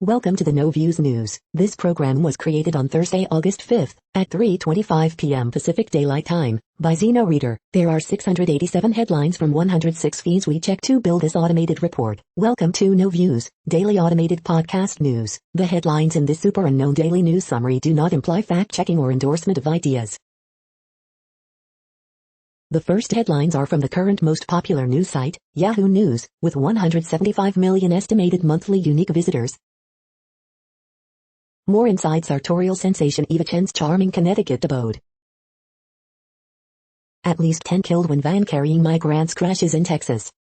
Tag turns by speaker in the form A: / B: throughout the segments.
A: Welcome to the No Views News. This program was created on Thursday, August 5th, at 3:25 p.m. Pacific Daylight Time, by Zeno Reader. There are 687 headlines from 106 feeds we check to build this automated report. Welcome to No Views, daily automated podcast news. The headlines in this super unknown daily news summary do not imply fact-checking or endorsement of ideas. The first headlines are from the current most popular news site, Yahoo News, with 175 million estimated monthly unique visitors. More inside sartorial sensation Eva Chen's charming Connecticut abode. At least 10 killed when van carrying migrants crashes in Texas.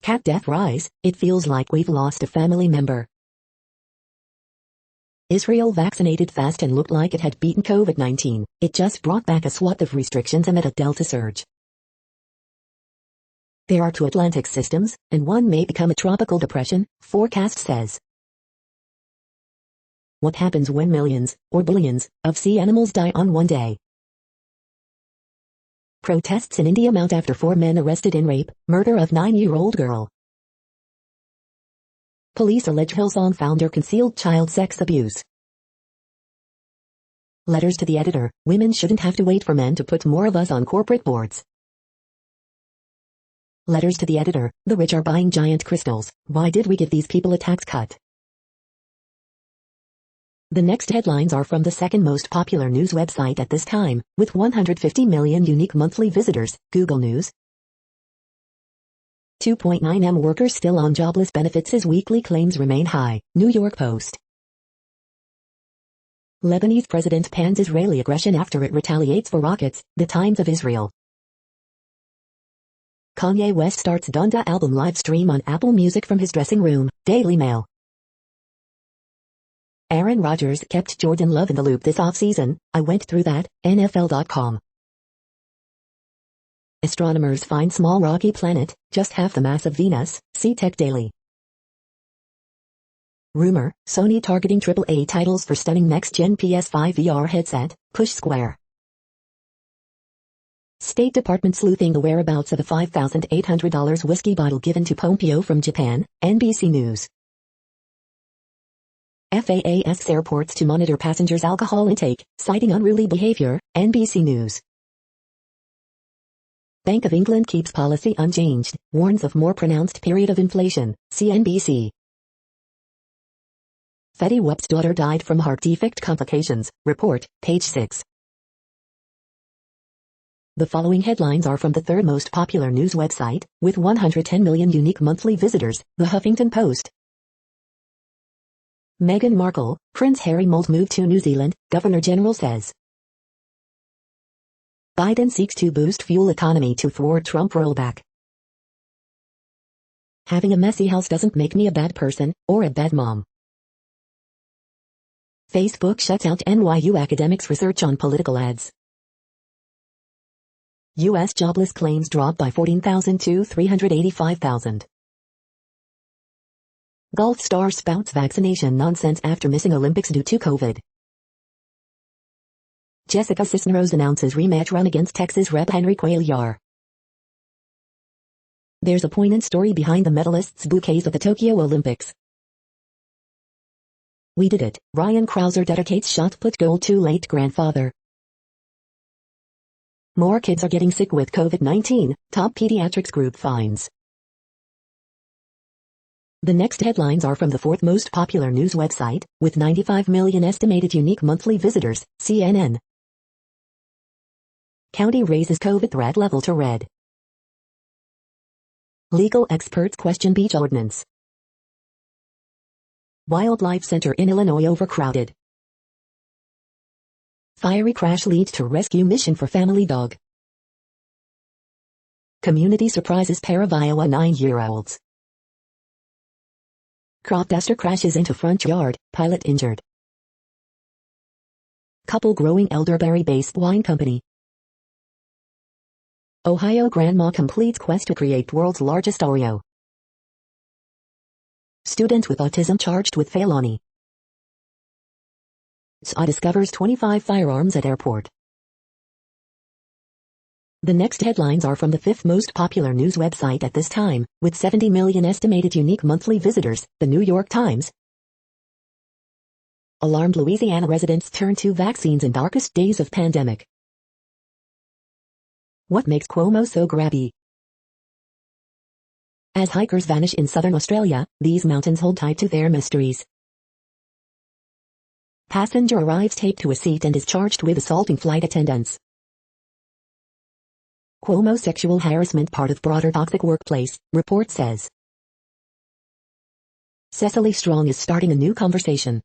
A: Cat death rise, it feels like we've lost a family member. Israel vaccinated fast and looked like it had beaten COVID-19. It just brought back a swath of restrictions amid a Delta surge. There are 2 Atlantic systems, and one may become a tropical depression, forecast says. What happens when millions, or billions, of sea animals die on one day? Protests in India mount after 4 men arrested in rape, murder of 9-year-old girl. Police allege Hillsong founder concealed child sex abuse. Letters to the editor, women shouldn't have to wait for men to put more of us on corporate boards. Letters to the editor, the rich are buying giant crystals, why did we give these people a tax cut? The next headlines are from the second most popular news website at this time, with 150 million unique monthly visitors, Google News. 2.9 workers still on jobless benefits as weekly claims remain high, New York Post. Lebanese president pans Israeli aggression after it retaliates for rockets, The Times of Israel. Kanye West starts Donda album live stream on Apple Music from his dressing room, Daily Mail. Aaron Rodgers kept Jordan Love in the loop this offseason, I went through that, NFL.com. Astronomers find small rocky planet, just half the mass of Venus, see Tech Daily. Rumor, Sony targeting AAA titles for stunning next-gen PS5 VR headset, push square. State Department sleuthing the whereabouts of a $5,800 whiskey bottle given to Pompeo from Japan, NBC News. FAA asks airports to monitor passengers' alcohol intake, citing unruly behavior, NBC News. Bank of England keeps policy unchanged, warns of more pronounced period of inflation, CNBC. Fetty Wap's daughter died from heart defect complications, report, page 6. The following headlines are from the third most popular news website, with 110 million unique monthly visitors, The Huffington Post. Meghan Markle, Prince Harry mold move to New Zealand, Governor General says. Biden seeks to boost fuel economy to thwart Trump rollback. Having a messy house doesn't make me a bad person, or a bad mom. Facebook shuts out NYU academics' research on political ads. U.S. jobless claims drop by 14,000 to 385,000. Golf star spouts vaccination nonsense after missing Olympics due to COVID. Jessica Cisneros announces rematch run against Texas Rep Henry Cuellar. There's a poignant story behind the medalists' bouquets at the Tokyo Olympics. We did it, Ryan Krauser dedicates shot put goal to late grandfather. More kids are getting sick with COVID-19, top pediatrics group finds. The next headlines are from the fourth most popular news website, with 95 million estimated unique monthly visitors, CNN. County raises COVID threat level to red. Legal experts question beach ordinance. Wildlife Center in Illinois overcrowded. Fiery crash leads to rescue mission for family dog. Community surprises pair of Iowa 9-year-olds. Crop duster crashes into front yard, pilot injured. Couple growing elderberry-based wine company. Ohio grandma completes quest to create world's largest Oreo. Student with autism charged with felony. SA discovers 25 firearms at airport. The next headlines are from the fifth most popular news website at this time, with 70 million estimated unique monthly visitors, the New York Times. Alarmed Louisiana residents turn to vaccines in darkest days of pandemic. What makes Cuomo so grabby? As hikers vanish in southern Australia, these mountains hold tight to their mysteries. Passenger arrives taped to a seat and is charged with assaulting flight attendants. Cuomo sexual harassment part of broader toxic workplace, report says. Cecily Strong is starting a new conversation.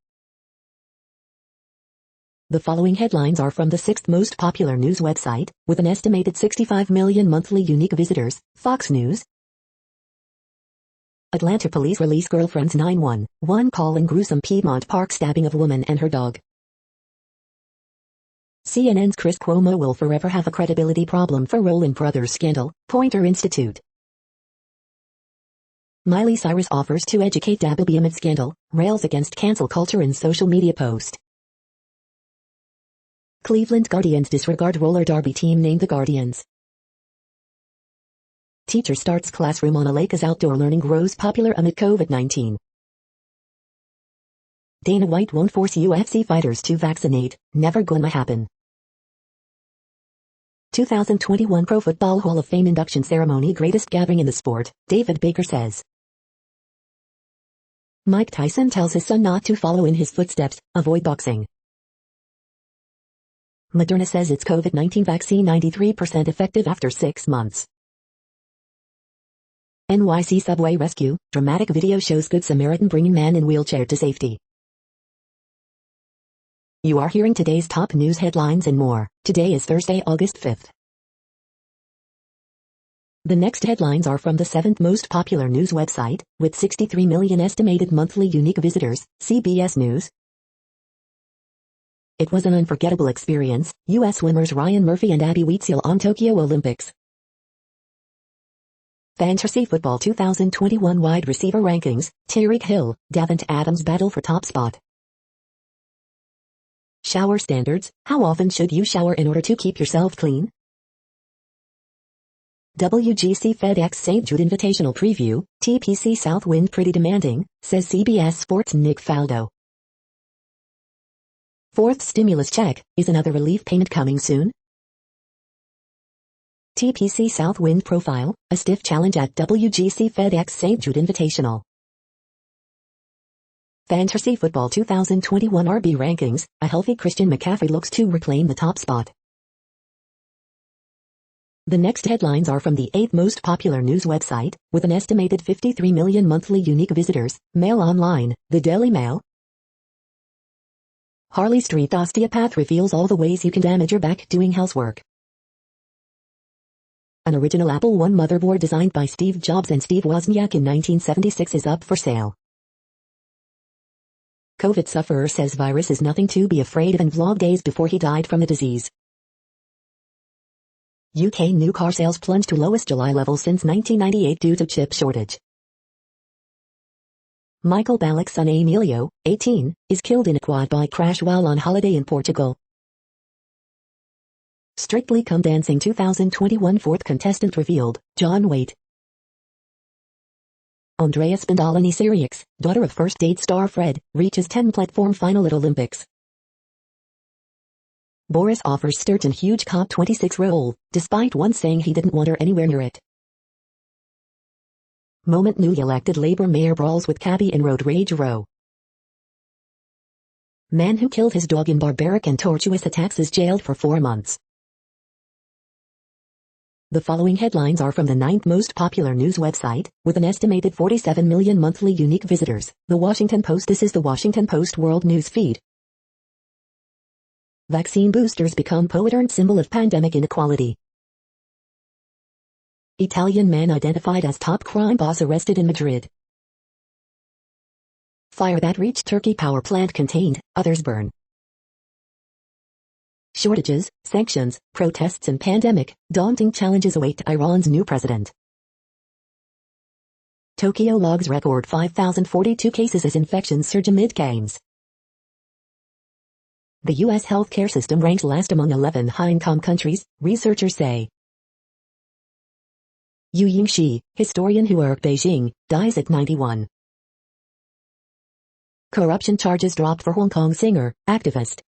A: The following headlines are from the sixth most popular news website, with an estimated 65 million monthly unique visitors, Fox News. Atlanta police release girlfriend's 911 call in gruesome Piedmont Park stabbing of woman and her dog. CNN's Chris Cuomo will forever have a credibility problem for role in Brothers scandal, Poynter Institute. Miley Cyrus offers to educate Dabbleby amid scandal, rails against cancel culture in social media post. Cleveland Guardians disregard roller derby team named the Guardians. Teacher starts classroom on a lake as outdoor learning grows popular amid COVID-19. Dana White won't force UFC fighters to vaccinate, never gonna happen. 2021 Pro Football Hall of Fame induction ceremony greatest gathering in the sport, David Baker says. Mike Tyson tells his son not to follow in his footsteps, avoid boxing. Moderna says its COVID-19 vaccine 93% effective after 6 months. NYC subway rescue, dramatic video shows Good Samaritan bringing man in wheelchair to safety. You are hearing today's top news headlines and more. Today is Thursday, August 5th. The next headlines are from the seventh most popular news website, with 63 million estimated monthly unique visitors, CBS News. It was an unforgettable experience, U.S. swimmers Ryan Murphy and Abby Wheatsill on Tokyo Olympics. Fantasy Football 2021 wide receiver rankings, Tyreek Hill, Davante Adams battle for top spot. Shower standards, how often should you shower in order to keep yourself clean? WGC FedEx St. Jude Invitational Preview, TPC Southwind pretty demanding, says CBS Sports' Nick Faldo. Fourth stimulus check, is another relief payment coming soon? TPC Southwind profile, a stiff challenge at WGC FedEx St. Jude Invitational. Fantasy Football 2021 RB rankings, a healthy Christian McCaffrey looks to reclaim the top spot. The next headlines are from the eighth most popular news website, with an estimated 53 million monthly unique visitors, Mail Online, the Daily Mail. Harley Street osteopath reveals all the ways you can damage your back doing housework. An original Apple I motherboard designed by Steve Jobs and Steve Wozniak in 1976 is up for sale. COVID sufferer says virus is nothing to be afraid of and vlog days before he died from the disease. UK new car sales plunged to lowest July level since 1998 due to chip shortage. Michael Ballack's son Emilio, 18, is killed in a quad bike crash while on holiday in Portugal. Strictly Come Dancing 2021 fourth contestant revealed, John Waite. Andrea Spindolini Siriux, daughter of first date star Fred, reaches 10-platform final at Olympics. Boris offers Sturgeon huge COP26 role, despite once saying he didn't want her anywhere near it. Moment newly elected Labour mayor brawls with cabbie in road rage row. Man who killed his dog in barbaric and tortuous attacks is jailed for 4 months. The following headlines are from the ninth most popular news website, with an estimated 47 million monthly unique visitors, The Washington Post. This is The Washington Post World News Feed. Vaccine boosters become poet-earned symbol of pandemic inequality. Italian man identified as top crime boss arrested in Madrid. Fire that reached Turkey power plant contained, others burn. Shortages, sanctions, protests and pandemic, daunting challenges await Iran's new president. Tokyo logs record 5,042 cases as infections surge amid games. The U.S. healthcare system ranks last among 11 high-income countries, researchers say. Yu Yingxi, historian who worked Beijing, dies at 91. Corruption charges dropped for Hong Kong singer, activist.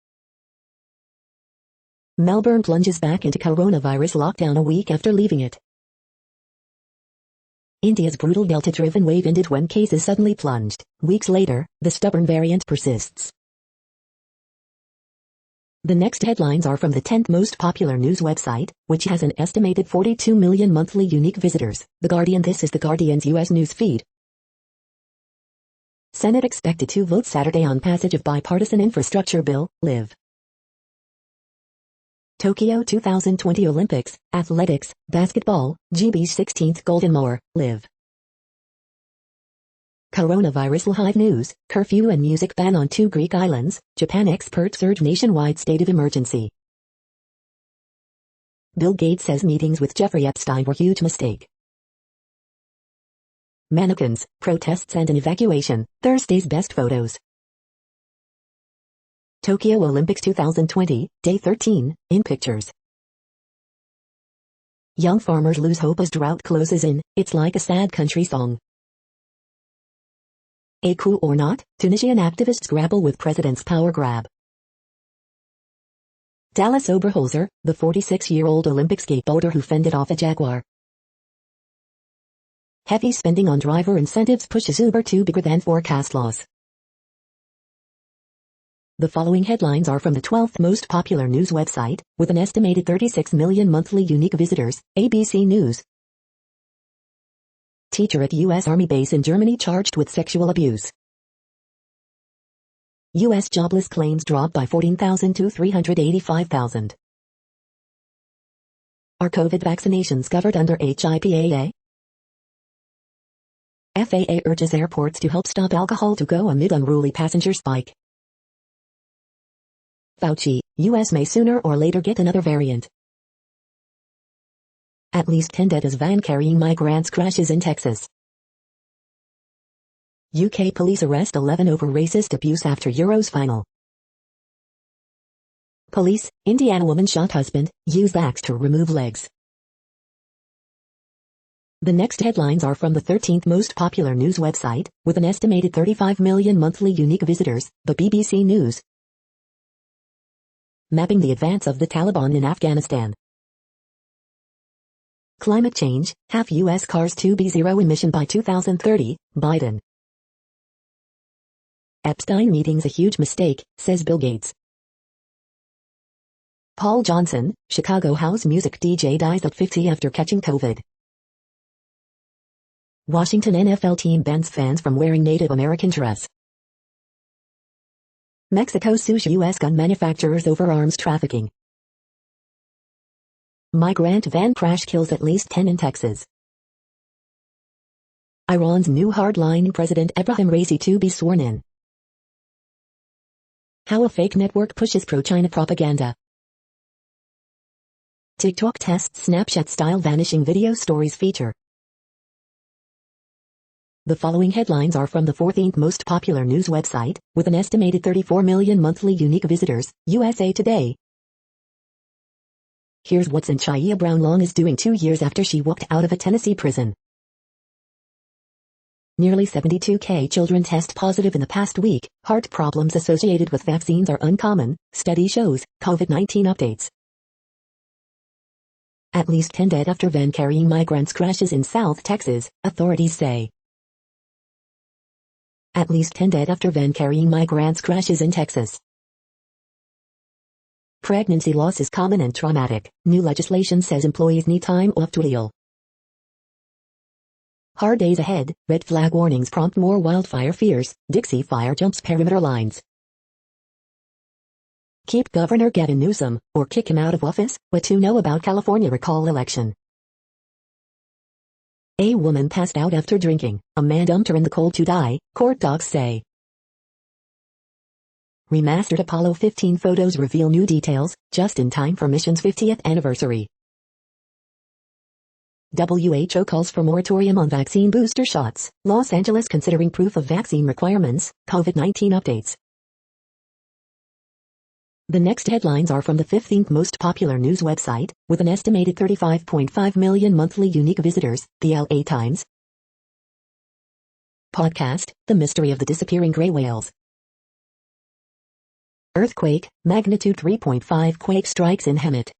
A: Melbourne plunges back into coronavirus lockdown a week after leaving it. India's brutal Delta-driven wave ended when cases suddenly plunged. Weeks later, the stubborn variant persists. The next headlines are from the 10th most popular news website, which has an estimated 42 million monthly unique visitors. The Guardian. This is The Guardian's U.S. news feed. Senate expected to vote Saturday on passage of bipartisan infrastructure bill, Live. Tokyo 2020 Olympics, athletics, basketball, GB's 16th Golden More, Live. Coronavirus live news, curfew and music ban on 2 Greek islands, Japan experts urge nationwide state of emergency. Bill Gates says meetings with Jeffrey Epstein were huge mistake. Mannequins, protests and an evacuation, Thursday's best photos. Tokyo Olympics 2020, Day 13, in pictures. Young farmers lose hope as drought closes in, it's like a sad country song. A coup or not, Tunisian activists grapple with president's power grab. Dallas Oberholzer, the 46-year-old Olympic skateboarder who fended off a Jaguar. Heavy spending on driver incentives pushes Uber to bigger than forecast loss. The following headlines are from the 12th most popular news website, with an estimated 36 million monthly unique visitors, ABC News. Teacher at U.S. Army base in Germany charged with sexual abuse. U.S. jobless claims drop by 14,000 to 385,000. Are COVID vaccinations covered under HIPAA? FAA urges airports to help stop alcohol to go amid unruly passenger spike. Fauci, U.S. may sooner or later get another variant. At least 10 dead as van carrying migrants crashes in Texas. UK police arrest 11 over racist abuse after Euros final. Police, Indiana woman shot husband, use axe to remove legs. The next headlines are from the 13th most popular news website, with an estimated 35 million monthly unique visitors, the BBC News. Mapping the advance of the Taliban in Afghanistan. Climate change, half U.S. cars to be zero emission by 2030, Biden. Epstein meeting's a huge mistake, says Bill Gates. Paul Johnson, Chicago house music DJ dies at 50 after catching COVID. Washington NFL team bans fans from wearing Native American dress. Mexico sues U.S. gun manufacturers over arms trafficking. Migrant van crash kills at least 10 in Texas. Iran's new hardline President Ebrahim Raisi to be sworn in. How a fake network pushes pro-China propaganda. TikTok tests Snapchat-style vanishing video stories feature. The following headlines are from the 14th most popular news website, with an estimated 34 million monthly unique visitors, USA Today. Here's what's in Shia Brown Long is doing 2 years after she walked out of a Tennessee prison. Nearly 72,000 children test positive in the past week. Heart problems associated with vaccines are uncommon, study shows. COVID-19 updates. At least 10 dead after van carrying migrants crashes in South Texas, authorities say. At least 10 dead after van carrying migrants crashes in Texas. Pregnancy loss is common and traumatic. New legislation says employees need time off to heal. Hard days ahead. Red flag warnings prompt more wildfire fears. Dixie Fire jumps perimeter lines. Keep Governor Gavin Newsom, or kick him out of office. What to know about California recall election. A woman passed out after drinking. A man dumped her in the cold to die, court docs say. Remastered Apollo 15 photos reveal new details, just in time for mission's 50th anniversary. WHO calls for moratorium on vaccine booster shots. Los Angeles considering proof of vaccine requirements. COVID-19 updates. The next headlines are from the 15th most popular news website, with an estimated 35.5 million monthly unique visitors, the LA Times. Podcast, The Mystery of the Disappearing Gray Whales. Earthquake, magnitude 3.5 quake strikes in Hemet.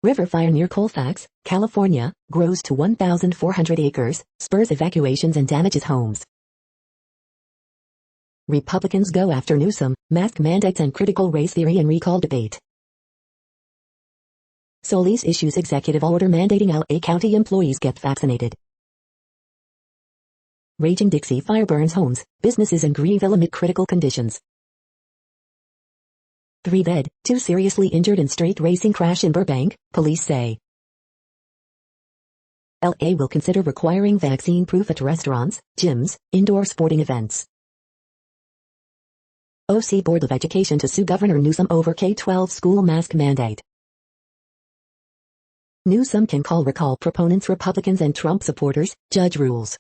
A: River fire near Colfax, California, grows to 1,400 acres, spurs evacuations and damages homes. Republicans go after Newsom, mask mandates and critical race theory and recall debate. Solis issues executive order mandating LA County employees get vaccinated. Raging Dixie fire burns homes, businesses in Greenville amid critical conditions. 3 dead, 2 seriously injured in street racing crash in Burbank, police say. LA will consider requiring vaccine proof at restaurants, gyms, indoor sporting events. OC Board of Education to sue Governor Newsom over K-12 school mask mandate. Newsom can call recall proponents Republicans and Trump supporters, judge rules.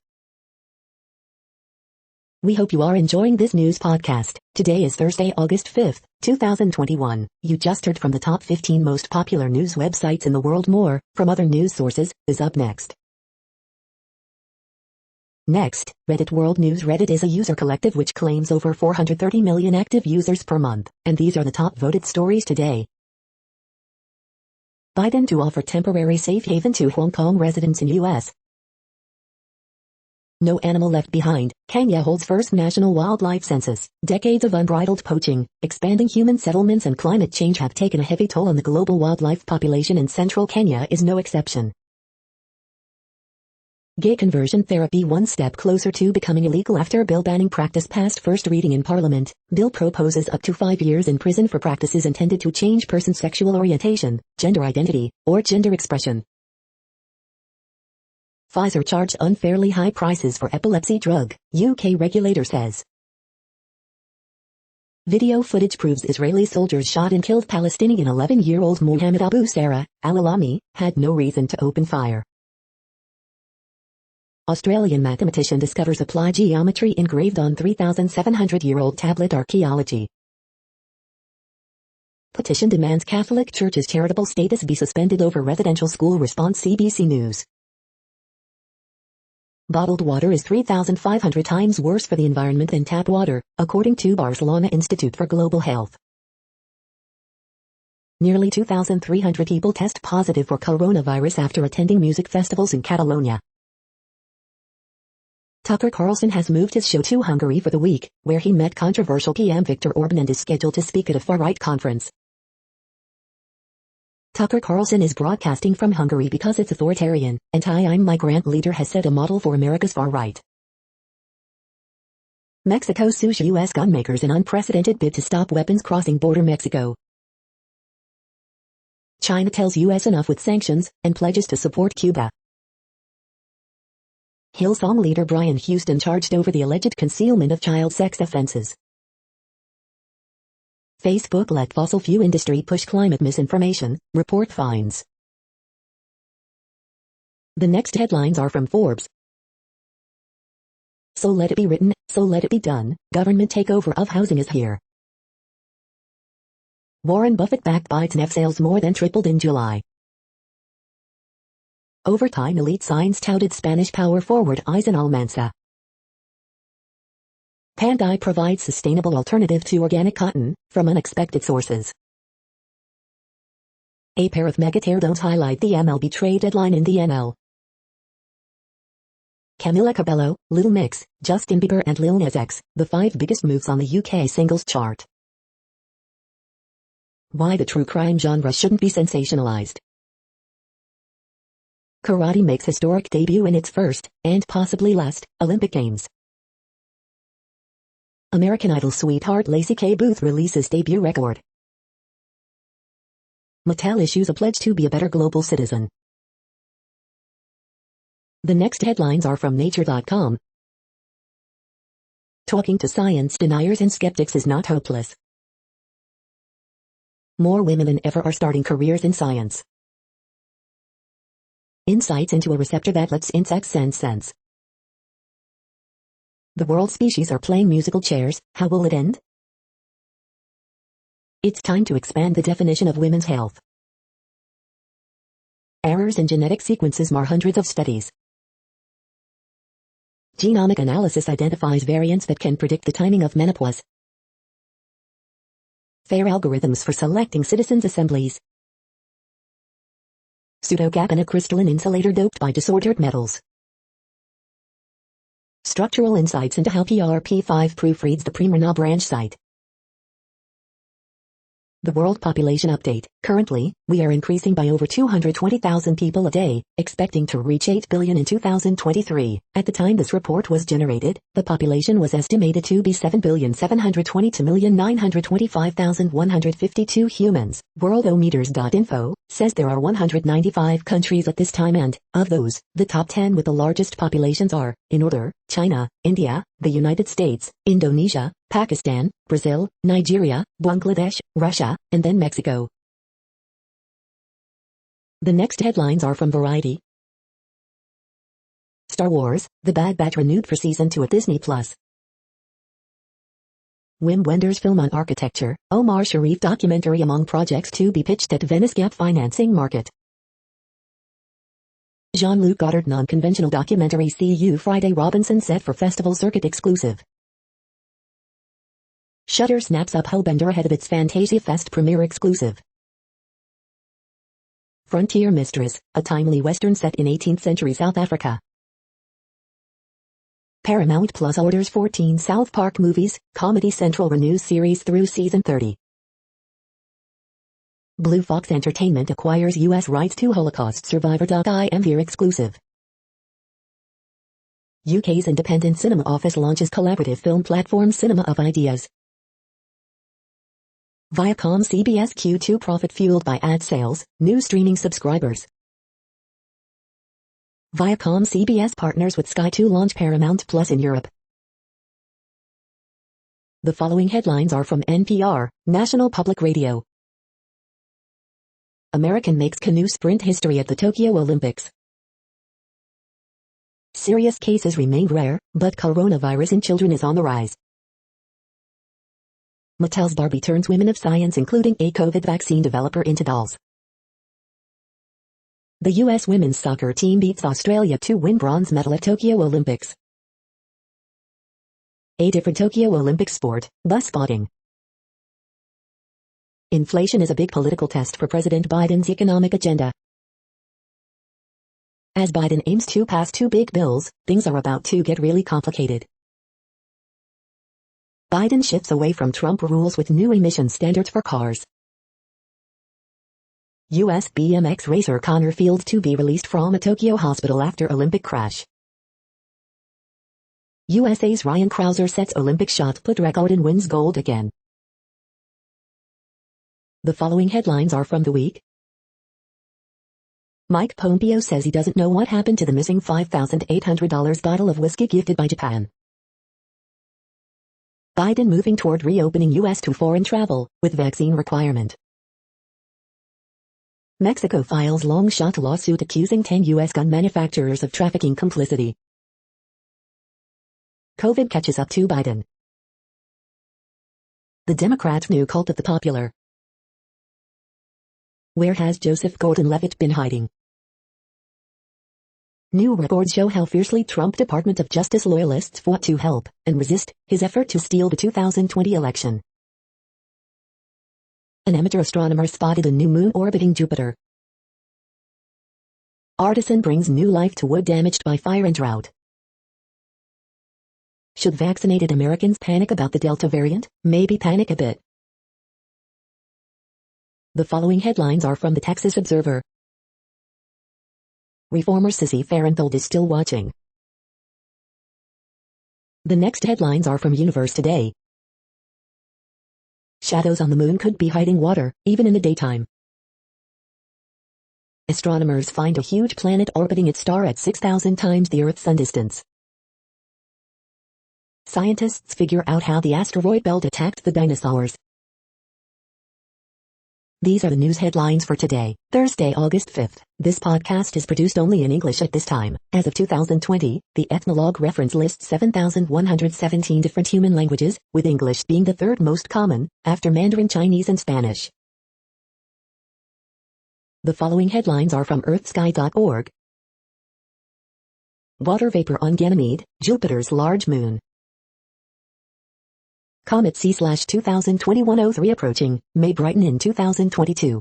A: We hope you are enjoying this news podcast. Today is Thursday, August 5th, 2021. You just heard from the top 15 most popular news websites in the world. More, from other news sources, is up next. Next, Reddit World News. Reddit is a user collective which claims over 430 million active users per month, and these are the top voted stories today. Biden to offer temporary safe haven to Hong Kong residents in U.S. No animal left behind. Kenya holds first national wildlife census. Decades of unbridled poaching, expanding human settlements and climate change have taken a heavy toll on the global wildlife population, and central Kenya is no exception. Gay conversion therapy one step closer to becoming illegal after bill banning practice passed first reading in Parliament. Bill proposes up to 5 years in prison for practices intended to change person's sexual orientation, gender identity, or gender expression. Pfizer charged unfairly high prices for epilepsy drug, UK regulator says. Video footage proves Israeli soldiers shot and killed Palestinian 11-year-old Mohammed Abu Sarah al-Alami, had no reason to open fire. Australian mathematician discovers applied geometry engraved on 3,700-year-old tablet. Archaeology. Petition demands Catholic Church's charitable status be suspended over residential school response. CBC News. Bottled water is 3,500 times worse for the environment than tap water, according to Barcelona Institute for Global Health. Nearly 2,300 people test positive for coronavirus after attending music festivals in Catalonia. Tucker Carlson has moved his show to Hungary for the week, where he met controversial PM Viktor Orban and is scheduled to speak at a far-right conference. Tucker Carlson is broadcasting from Hungary because it's authoritarian, anti-migrant leader has set a model for America's far-right. Mexico sues U.S. gunmakers in unprecedented bid to stop weapons crossing border. Mexico. China tells U.S. enough with sanctions, and pledges to support Cuba. Hillsong leader Brian Houston charged over the alleged concealment of child sex offenses. Facebook let fossil fuel industry push climate misinformation, report finds. The next headlines are from Forbes. So let it be written, so let it be done, government takeover of housing is here. Warren Buffett-backed ByteDance sales more than tripled in July. Overtime elite signs touted Spanish power forward Eisen Almanza. Pandai provides sustainable alternative to organic cotton, from unexpected sources. A pair of megateardowns highlight the MLB trade deadline in the NL. Camila Cabello, Little Mix, Justin Bieber and Lil Nas X, the 5 biggest moves on the UK singles chart. Why the true crime genre shouldn't be sensationalized. Karate makes historic debut in its first, and possibly last, Olympic Games. American Idol sweetheart Lacey K. Booth releases debut record. Mattel issues a pledge to be a better global citizen. The next headlines are from Nature.com. Talking to science deniers and skeptics is not hopeless. More women than ever are starting careers in science. Insights into a receptor that lets insects sense scents. The world species are playing musical chairs, how will it end? It's time to expand the definition of women's health. Errors in genetic sequences mar hundreds of studies. Genomic analysis identifies variants that can predict the timing of menopause. Fair algorithms for selecting citizens' assemblies. Pseudogap in a crystalline insulator doped by disordered metals. Structural insights into how PRP5 proofreads the Premrna branch site. The World Population Update. Currently, we are increasing by over 220,000 people a day, expecting to reach 8 billion in 2023. At the time this report was generated, the population was estimated to be 7,722,925,152 humans. Worldometers.info says there are 195 countries at this time and, of those, the top 10 with the largest populations are, in order, China, India, the United States, Indonesia, Pakistan, Brazil, Nigeria, Bangladesh, Russia, and then Mexico. The next headlines are from Variety. Star Wars, The Bad Batch renewed for Season 2 at Disney+. Wim Wenders film on architecture, Omar Sharif documentary among projects to be pitched at Venice Gap financing market. Jean-Luc Godard non-conventional documentary See You Friday Robinson set for festival circuit exclusive. Shudder snaps up Hellbender ahead of its Fantasia Fest premiere exclusive. Frontier Mistress, a timely western set in 18th century South Africa. Paramount Plus orders 14 South Park movies, Comedy Central renews series through season 30. Blue Fox Entertainment acquires U.S. rights to Holocaust Survivor.im exclusive. UK's Independent Cinema Office launches collaborative film platform Cinema of Ideas. Viacom CBS Q2 profit fueled by ad sales, new streaming subscribers. Viacom CBS partners with Sky to launch Paramount Plus in Europe. The following headlines are from NPR, National Public Radio. American makes canoe sprint history at the Tokyo Olympics. Serious cases remain rare, but coronavirus in children is on the rise. Mattel's Barbie turns women of science including a COVID vaccine developer into dolls. The U.S. women's soccer team beats Australia to win bronze medal at Tokyo Olympics. A different Tokyo Olympic sport, bus spotting. Inflation is a big political test for President Biden's economic agenda. As Biden aims to pass two big bills, things are about to get really complicated. Biden shifts away from Trump rules with new emission standards for cars. U.S. BMX racer Connor Field to be released from a Tokyo hospital after Olympic crash. USA's Ryan Crouser sets Olympic shot put record and wins gold again. The following headlines are from The Week. Mike Pompeo says he doesn't know what happened to the missing $5,800 bottle of whiskey gifted by Japan. Biden moving toward reopening U.S. to foreign travel, with vaccine requirement. Mexico files long-shot lawsuit accusing 10 U.S. gun manufacturers of trafficking complicity. COVID catches up to Biden. The Democrats' new cult of the popular. Where has Joseph Gordon-Levitt been hiding? New reports show how fiercely Trump Department of Justice loyalists fought to help and resist his effort to steal the 2020 election. An amateur astronomer spotted a new moon orbiting Jupiter. Artisan brings new life to wood damaged by fire and drought. Should vaccinated Americans panic about the Delta variant? Maybe panic a bit. The following headlines are from the Texas Observer. Reformer Sissy Farenthold is still watching. The next headlines are from Universe Today. Shadows on the moon could be hiding water, even in the daytime. Astronomers find a huge planet orbiting its star at 6,000 times the Earth's sun distance. Scientists figure out how the asteroid belt attacked the dinosaurs. These are the news headlines for today, Thursday, August 5th. This podcast is produced only in English at this time. As of 2020, the Ethnologue reference lists 7,117 different human languages, with English being the third most common, after Mandarin Chinese and Spanish. The following headlines are from earthsky.org. Water vapor on Ganymede, Jupiter's large moon. Comet C/2021-03 approaching, may brighten in 2022.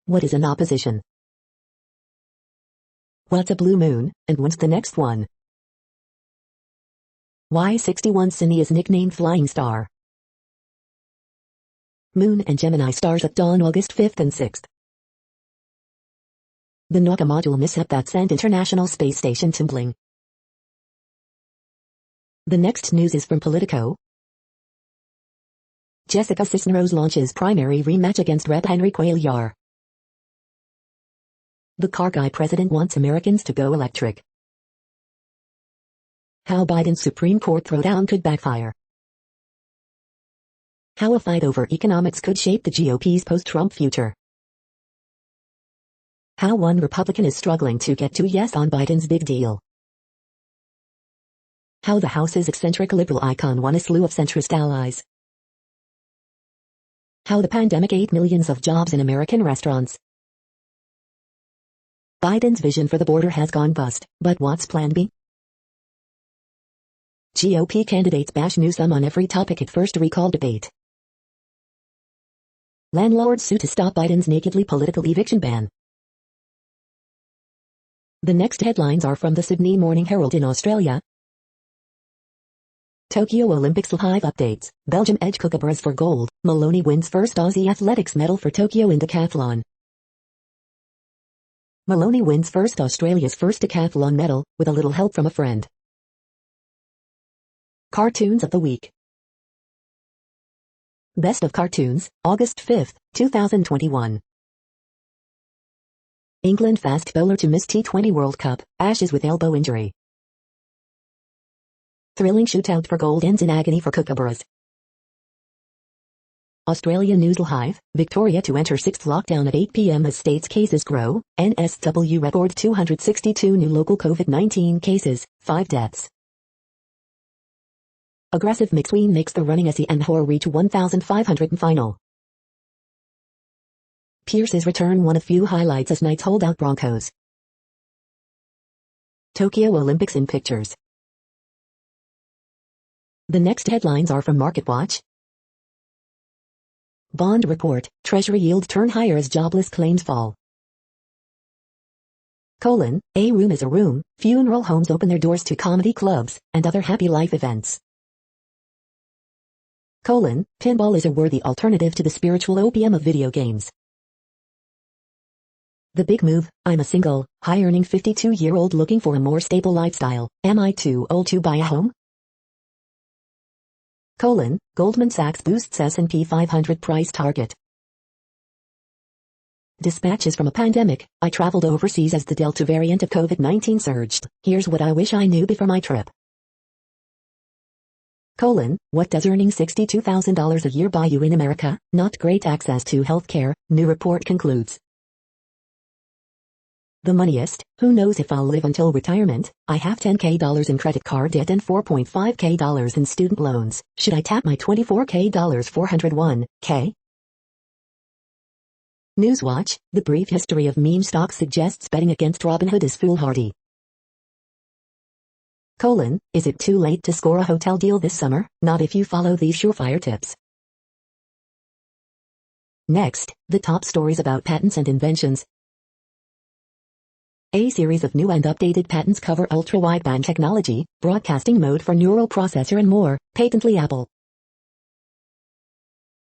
A: What is an opposition? What's a blue moon, and when's the next one? Why 61 Cine is nicknamed Flying Star. Moon and Gemini stars at dawn August 5th and 6th. The Nauka module mishap that sent International Space Station tumbling. The next news is from Politico. Jessica Cisneros launches primary rematch against Rep. Henry Cuellar. The car guy president wants Americans to go electric. How Biden's Supreme Court throwdown could backfire. How a fight over economics could shape the GOP's post-Trump future. How one Republican is struggling to get to yes on Biden's big deal. How the House's eccentric liberal icon won a slew of centrist allies. How the pandemic ate millions of jobs in American restaurants. Biden's vision for the border has gone bust, but what's Plan B? GOP candidates bash Newsom on every topic at first recall debate. Landlords sue to stop Biden's nakedly political eviction ban. The next headlines are from the Sydney Morning Herald in Australia. Tokyo Olympics live updates. Belgium edge Kookaburras for gold. Maloney wins first Aussie athletics medal for Tokyo in decathlon. Maloney wins Australia's first decathlon medal, with a little help from a friend. Cartoons of the week. Best of Cartoons, August 5th, 2021. England fast bowler to miss T20 World Cup, Ashes with elbow injury. Thrilling shootout for gold ends in agony for Kookaburras. Australia News Live, Victoria to enter 6th lockdown at 8 p.m. as state's cases grow, NSW record 262 new local COVID-19 cases, 5 deaths. Aggressive McSween makes the running as he and Hoare reach 1,500 in final. Pierce's return one of few highlights as Knights hold out Broncos. Tokyo Olympics in pictures. The next headlines are from MarketWatch. Bond report, Treasury yield turn higher as jobless claims fall. A room is a room, funeral homes open their doors to comedy clubs, and other happy life events. Pinball is a worthy alternative to the spiritual opium of video games. The big move, I'm a single, high-earning 52-year-old looking for a more stable lifestyle. Am I too old to buy a home? Goldman Sachs boosts S&P 500 price target. Dispatches from a pandemic, I traveled overseas as the Delta variant of COVID-19 surged. Here's what I wish I knew before my trip. What does earning $62,000 a year buy you in America? Not great access to health care, new report concludes. The moneyest, who knows if I'll live until retirement? I have $10,000 in credit card debt and $4.5K in student loans. Should I tap my $24K 401K? Newswatch, the brief history of meme stocks suggests betting against Robinhood is foolhardy. Is it too late to score a hotel deal this summer? Not if you follow these surefire tips. Next, the top stories about patents and inventions. A series of new and updated patents cover ultra-wideband technology, broadcasting mode for neural processor and more, patently Apple.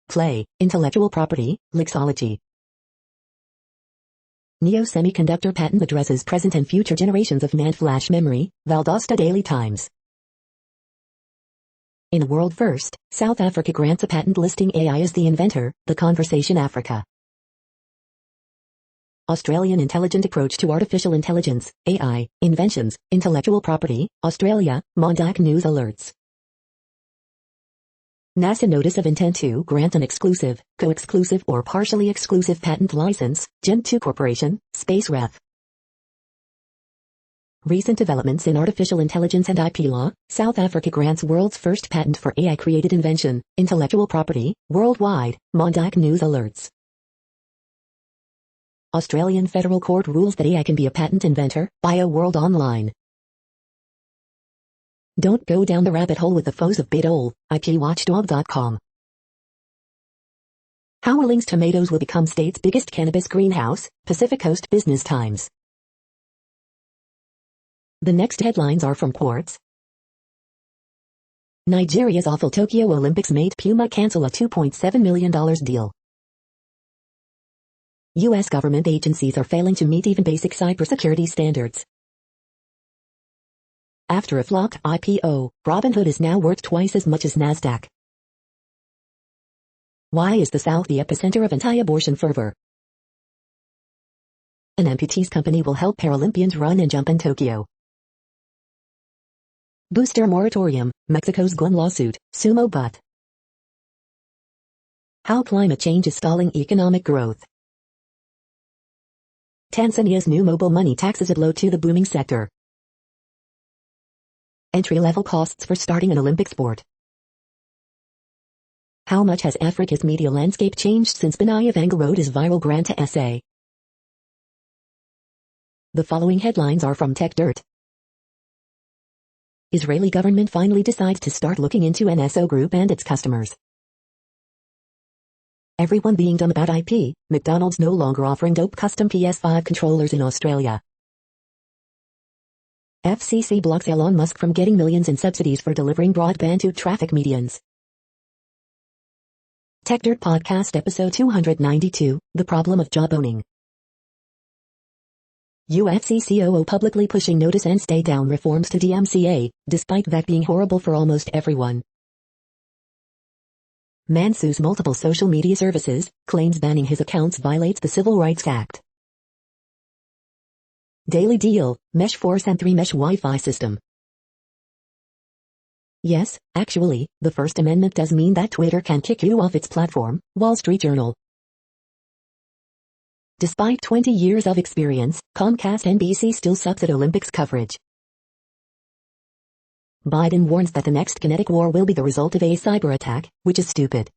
A: Play, intellectual property, Lexology. Neo Semiconductor patent addresses present and future generations of NAND flash memory, Valdosta Daily Times. In a world first, South Africa grants a patent listing AI as the inventor, The Conversation Africa. Australian Intelligent Approach to Artificial Intelligence, AI, Inventions, Intellectual Property, Australia, Mondac News Alerts. NASA notice of intent to grant an exclusive, co-exclusive or partially exclusive patent license, Gen2 Corporation, Space Ref. Recent developments in artificial intelligence and IP law, South Africa grants world's first patent for AI-created invention, intellectual property, worldwide, Mondic News alerts. Australian Federal Court rules that AI can be a patent inventor, BioWorld Online. Don't go down the rabbit hole with the foes of Bidol, IPWatchdog.com. How Willing's Tomatoes will become state's biggest cannabis greenhouse, Pacific Coast Business Times. The next headlines are from Quartz. Nigeria's awful Tokyo Olympics made Puma cancel a $2.7 million deal. U.S. government agencies are failing to meet even basic cybersecurity standards. After a flock IPO, Robinhood is now worth twice as much as Nasdaq. Why is the South the epicenter of anti-abortion fervor? An amputees company will help Paralympians run and jump in Tokyo. Booster moratorium, Mexico's gun lawsuit, sumo butt. How climate change is stalling economic growth. Tanzania's new mobile money taxes a blow to the booming sector. Entry-level costs for starting an Olympic sport. How much has Africa's media landscape changed since Benaya Vanga wrote his viral grant to essay? The following headlines are from Tech Dirt. Israeli government finally decides to start looking into NSO Group and its customers. Everyone being dumb about IP, McDonald's no longer offering dope custom PS5 controllers in Australia. FCC blocks Elon Musk from getting millions in subsidies for delivering broadband to traffic medians. Tech Dirt Podcast Episode 292, The Problem of Job Owning. UFC COO publicly pushing notice and stay down reforms to DMCA, despite that being horrible for almost everyone. Man sues multiple social media services, claims banning his accounts violates the Civil Rights Act. Daily Deal, Mesh Force and 3-Mesh Wi-Fi system. Yes, actually, the First Amendment does mean that Twitter can kick you off its platform, Wall Street Journal. Despite 20 years of experience, Comcast NBC still sucks at Olympics coverage. Biden warns that the next kinetic war will be the result of a cyber attack, which is stupid.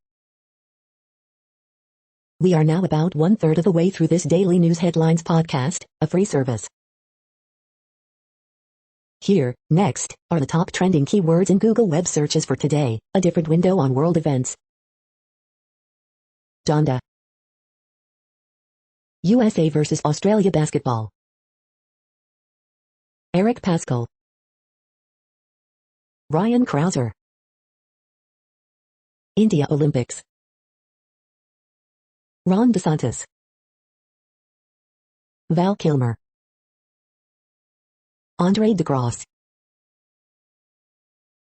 A: We are now about 1/3 of the way through this daily news headlines podcast, a free service. Here, next, are the top trending keywords in Google web searches for today, a different window on world events. Donda. USA vs. Australia basketball. Eric Paschal. Ryan Krauser. India Olympics. Ron DeSantis. Val Kilmer. Andre DeGrasse.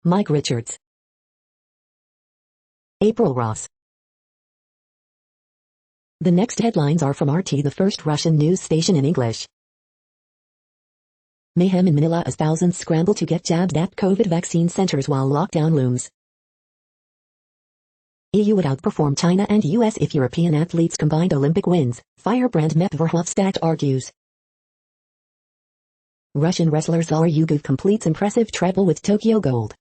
A: Mike Richards. April Ross. The next headlines are from RT, the first Russian news station in English. Mayhem in Manila as thousands scramble to get jabs at COVID vaccine centers while lockdown looms. EU would outperform China and US if European athletes combined Olympic wins, firebrand Mep Verhofstadt argues. Russian wrestler Zara Yugov completes impressive treble with Tokyo gold.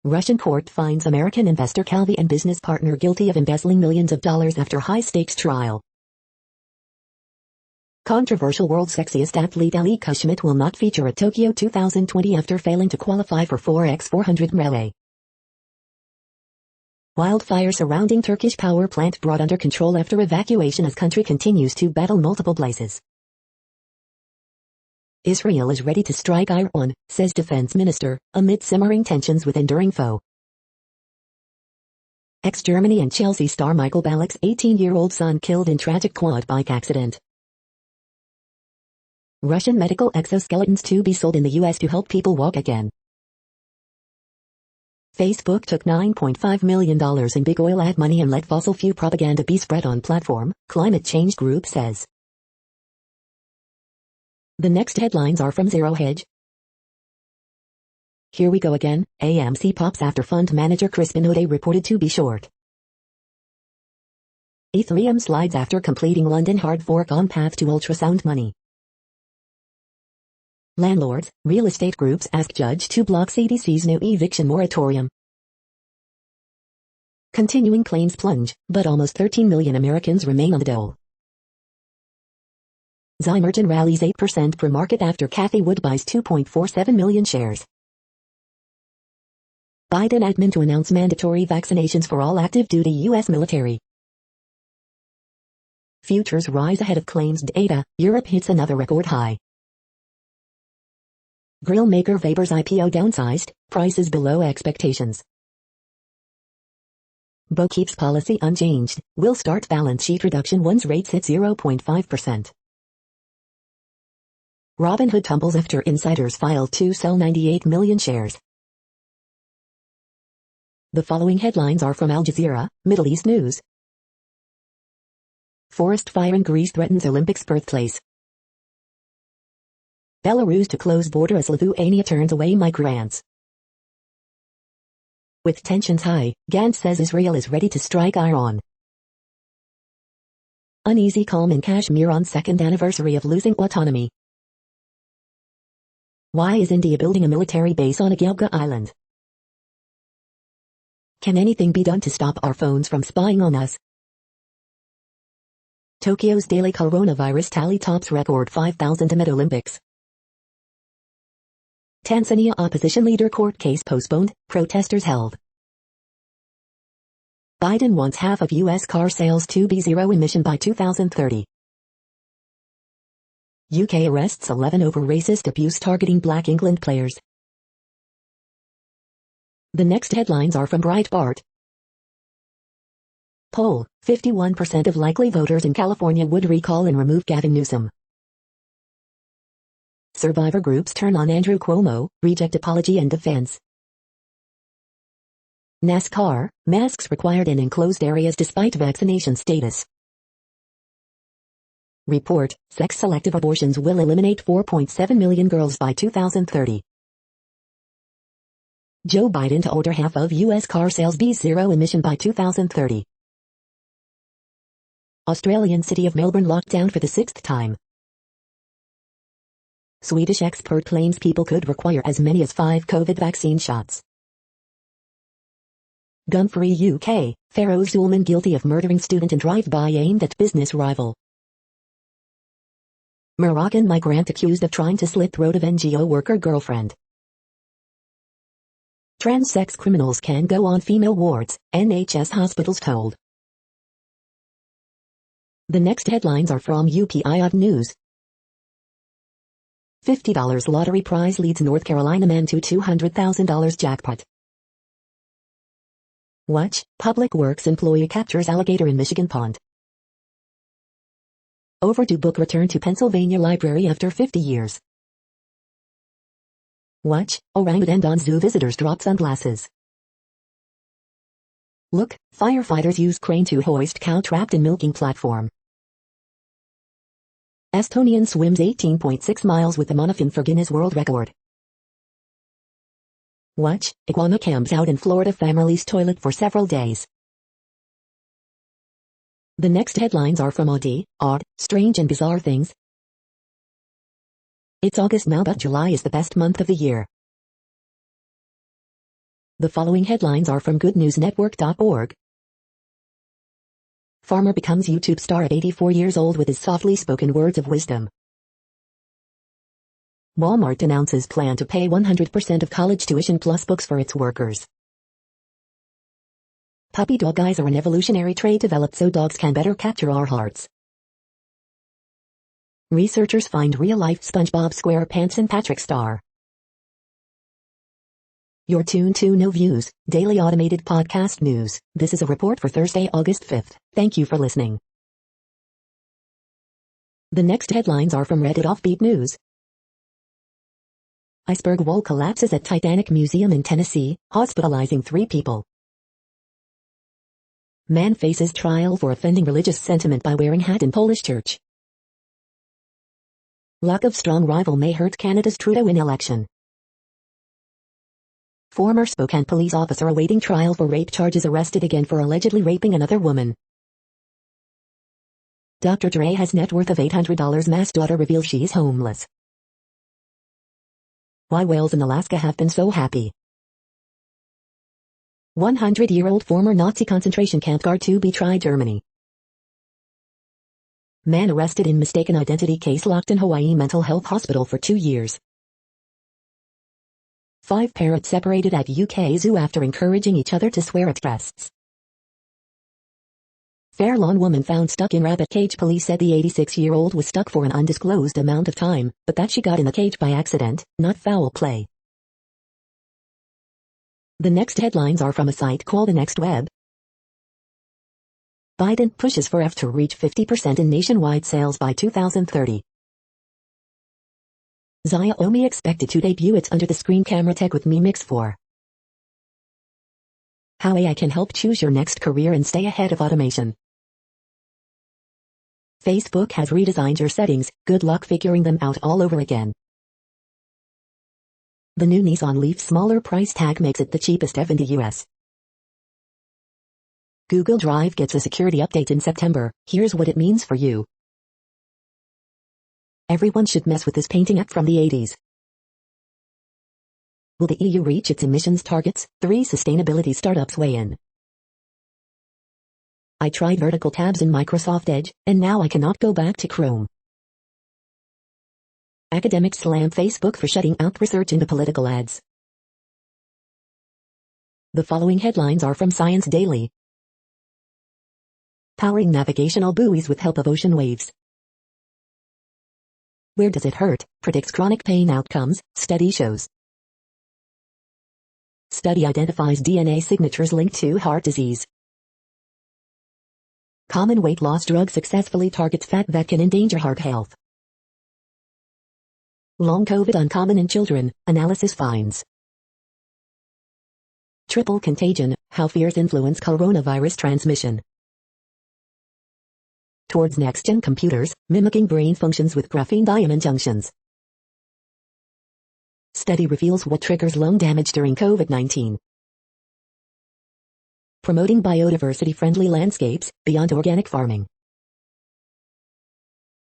A: Russian court finds American investor Calvi and business partner guilty of embezzling millions of dollars after high-stakes trial. Controversial world's sexiest athlete Ali Kashmit will not feature at Tokyo 2020 after failing to qualify for 4x400 melee. Wildfire surrounding Turkish power plant brought under control after evacuation as country continues to battle multiple blazes. Israel is ready to strike Iran, says defense minister, amid simmering tensions with enduring foe. Ex-Germany and Chelsea star Michael Ballack's 18-year-old son killed in tragic quad bike accident. Russian medical exoskeletons to be sold in the US to help people walk again. Facebook took $9.5 million in big oil ad money and let fossil fuel propaganda be spread on platform, climate change group says. The next headlines are from Zero Hedge. Here we go again. AMC pops after fund manager Crispin O'Day reported to be short. Ethereum slides after completing London hard fork on path to ultrasound money. Landlords, real estate groups ask judge to block CDC's new eviction moratorium. Continuing claims plunge, but almost 13 million Americans remain on the dole. Zymergen rallies 8% pre-market after Cathie Wood buys 2.47 million shares. Biden admin to announce mandatory vaccinations for all active duty U.S. military. Futures rise ahead of claims data, Europe hits another record high. Grill maker Weber's IPO downsized, prices below expectations. Bo keeps policy unchanged, will start balance sheet reduction once rates hit 0.5%. Robinhood tumbles after insiders filed to sell 98 million shares. The following headlines are from Al Jazeera, Middle East News. Forest fire in Greece threatens Olympics birthplace. Belarus to close border as Lithuania turns away migrants. With tensions high, Gantz says Israel is ready to strike Iran. Uneasy calm in Kashmir on second anniversary of losing autonomy. Why is India building a military base on Agyabga Island? Can anything be done to stop our phones from spying on us? Tokyo's daily coronavirus tally tops record 5,000 amid Olympics. Tanzania opposition leader court case postponed, protesters held. Biden wants half of U.S. car sales to be zero emission by 2030. UK arrests 11 over racist abuse targeting Black England players. The next headlines are from Breitbart. Poll, 51% of likely voters in California would recall and remove Gavin Newsom. Survivor groups turn on Andrew Cuomo, reject apology and defense. NASCAR, masks required in enclosed areas despite vaccination status. Report, sex-selective abortions will eliminate 4.7 million girls by 2030. Joe Biden to order half of U.S. car sales be zero emission by 2030. Australian city of Melbourne locked down for the sixth time. Swedish expert claims people could require as many as 5 COVID vaccine shots. Gun-free UK, Pharaoh Zulman guilty of murdering student in drive-by aimed at business rival. Moroccan migrant accused of trying to slit throat of NGO worker girlfriend. Trans sex criminals can go on female wards, NHS hospitals told. The next headlines are from UPI News. $50 lottery prize leads North Carolina man to $200,000 jackpot. Watch, Public Works employee captures alligator in Michigan pond. Overdue book returned to Pennsylvania library after 50 years. Watch, orangutan zoo visitors drop sunglasses. Look, firefighters use crane to hoist cow trapped in milking platform. Estonian swims 18.6 miles with the monofin for Guinness World Record. Watch, iguana camps out in Florida family's toilet for several days. The next headlines are from Odd, Strange and Bizarre Things. It's August now but July is the best month of the year. The following headlines are from goodnewsnetwork.org. Farmer becomes YouTube star at 84 years old with his softly spoken words of wisdom. Walmart announces plan to pay 100% of college tuition plus books for its workers. Puppy dog eyes are an evolutionary trait developed so dogs can better capture our hearts. Researchers find real-life SpongeBob SquarePants in Patrick Star. You're tuned to No Views, daily automated podcast news. This is a report for Thursday, August 5th. Thank you for listening. The next headlines are from Reddit Offbeat News. Iceberg wall collapses at Titanic Museum in Tennessee, hospitalizing 3 people. Man faces trial for offending religious sentiment by wearing hat in Polish church. Lack of strong rival may hurt Canada's Trudeau in election. Former Spokane police officer awaiting trial for rape charges arrested again for allegedly raping another woman. Dr. Dre has net worth of $800. Mass daughter reveals she's homeless. Why whales in Alaska have been so happy. 100-year-old former Nazi concentration camp guard to be tried. Germany. Man arrested in mistaken identity case locked in Hawaii mental health hospital for 2 years. 5 parrots separated at UK zoo after encouraging each other to swear at guests. Fair lawn woman found stuck in rabbit cage. Police said the 86-year-old was stuck for an undisclosed amount of time, but that she got in the cage by accident, not foul play. The next headlines are from a site called The Next Web. Biden pushes for F to reach 50% in nationwide sales by 2030. Xiaomi expected to debut its under-the-screen camera tech with Mi Mix 4. How AI can help choose your next career and stay ahead of automation. Facebook has redesigned your settings, good luck figuring them out all over again. The new Nissan Leaf smaller price tag makes it the cheapest EV in the US. Google Drive gets a security update in September. Here's what it means for you. Everyone should mess with this painting app from the 80s. Will the EU reach its emissions targets? 3 sustainability startups weigh in. I tried vertical tabs in Microsoft Edge, and now I cannot go back to Chrome. Academics slam Facebook for shutting out research into political ads. The following headlines are from Science Daily. Powering navigational buoys with help of ocean waves. Where does it hurt? Predicts chronic pain outcomes, study shows. Study identifies DNA signatures linked to heart disease. Common weight loss drug successfully targets fat that can endanger heart health. Long COVID uncommon in children, analysis finds. Triple contagion, how fears influence coronavirus transmission. Towards next-gen computers, mimicking brain functions with graphene diamond junctions. Study reveals what triggers lung damage during COVID-19. Promoting biodiversity-friendly landscapes, beyond organic farming.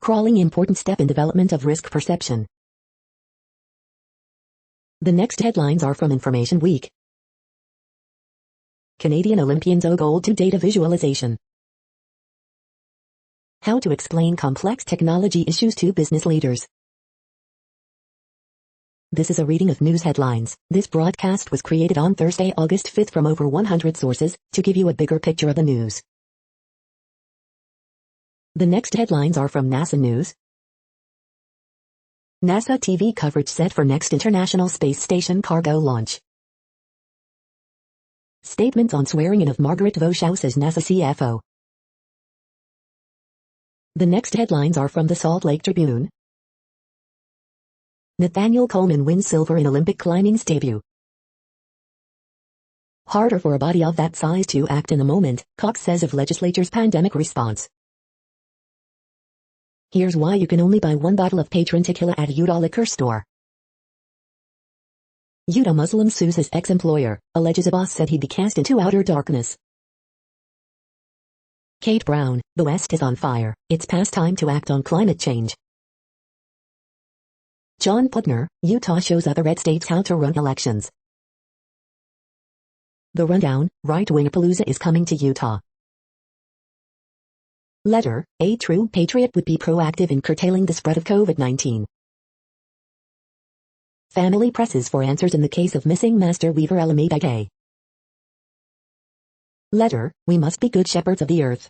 A: Crawling important step in development of risk perception. The next headlines are from Information Week. Canadian Olympians owe gold to data visualization. How to explain complex technology issues to business leaders. This is a reading of news headlines. This broadcast was created on Thursday, August 5th from over 100 sources, to give you a bigger picture of the news. The next headlines are from NASA News. NASA TV coverage set for next International Space Station cargo launch. Statements on swearing-in of Margaret Voshaus as NASA CFO. The next headlines are from the Salt Lake Tribune. Nathaniel Coleman wins silver in Olympic climbing's debut. Harder for a body of that size to act in the moment, Cox says of legislature's pandemic response. Here's why you can only buy 1 bottle of Patron tequila at Utah liquor store. Utah Muslim sues his ex-employer, alleges a boss said he'd be cast into outer darkness. Kate Brown, the West is on fire, it's past time to act on climate change. John Putner, Utah shows other red states how to run elections. The rundown, right-wing-palooza is coming to Utah. Letter, a true patriot would be proactive in curtailing the spread of COVID-19. Family presses for answers in the case of missing master weaver Alameda Gay. Letter, we must be good shepherds of the earth.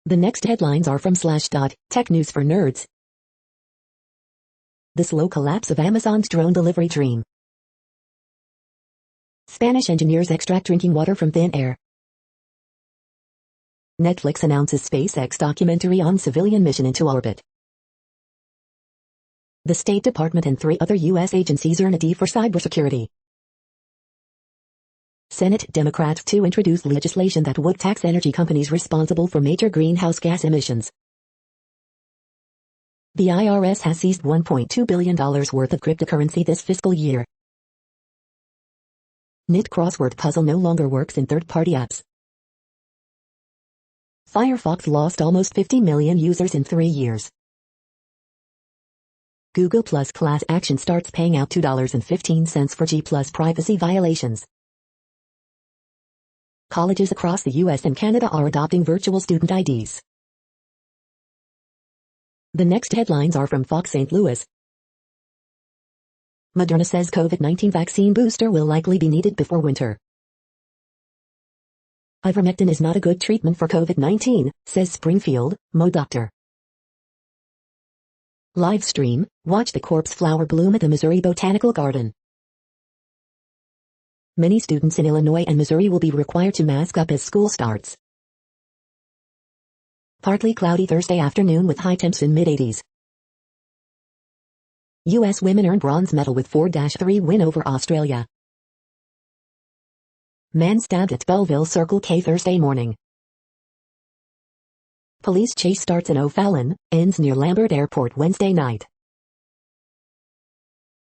A: The next headlines are from Slashdot, tech news for nerds. The slow collapse of Amazon's drone delivery dream. Spanish engineers extract drinking water from thin air. Netflix announces SpaceX documentary on civilian mission into orbit. The State Department and 3 other U.S. agencies earn a D for cybersecurity. Senate Democrats to introduce legislation that would tax energy companies responsible for major greenhouse gas emissions. The IRS has seized $1.2 billion worth of cryptocurrency this fiscal year. Knit crossword puzzle no longer works in third-party apps. Firefox lost almost 50 million users in 3 years. Google Plus class action starts paying out $2.15 for G+ privacy violations. Colleges across the US and Canada are adopting virtual student IDs. The next headlines are from Fox St. Louis. Moderna says COVID-19 vaccine booster will likely be needed before winter. Ivermectin is not a good treatment for COVID-19, says Springfield, Mo doctor. Live stream, watch the corpse flower bloom at the Missouri Botanical Garden. Many students in Illinois and Missouri will be required to mask up as school starts. Partly cloudy Thursday afternoon with high temps in mid-80s. U.S. women earn bronze medal with 4-3 win over Australia. Man stabbed at Belleville Circle K Thursday morning. Police chase starts in O'Fallon, ends near Lambert Airport Wednesday night.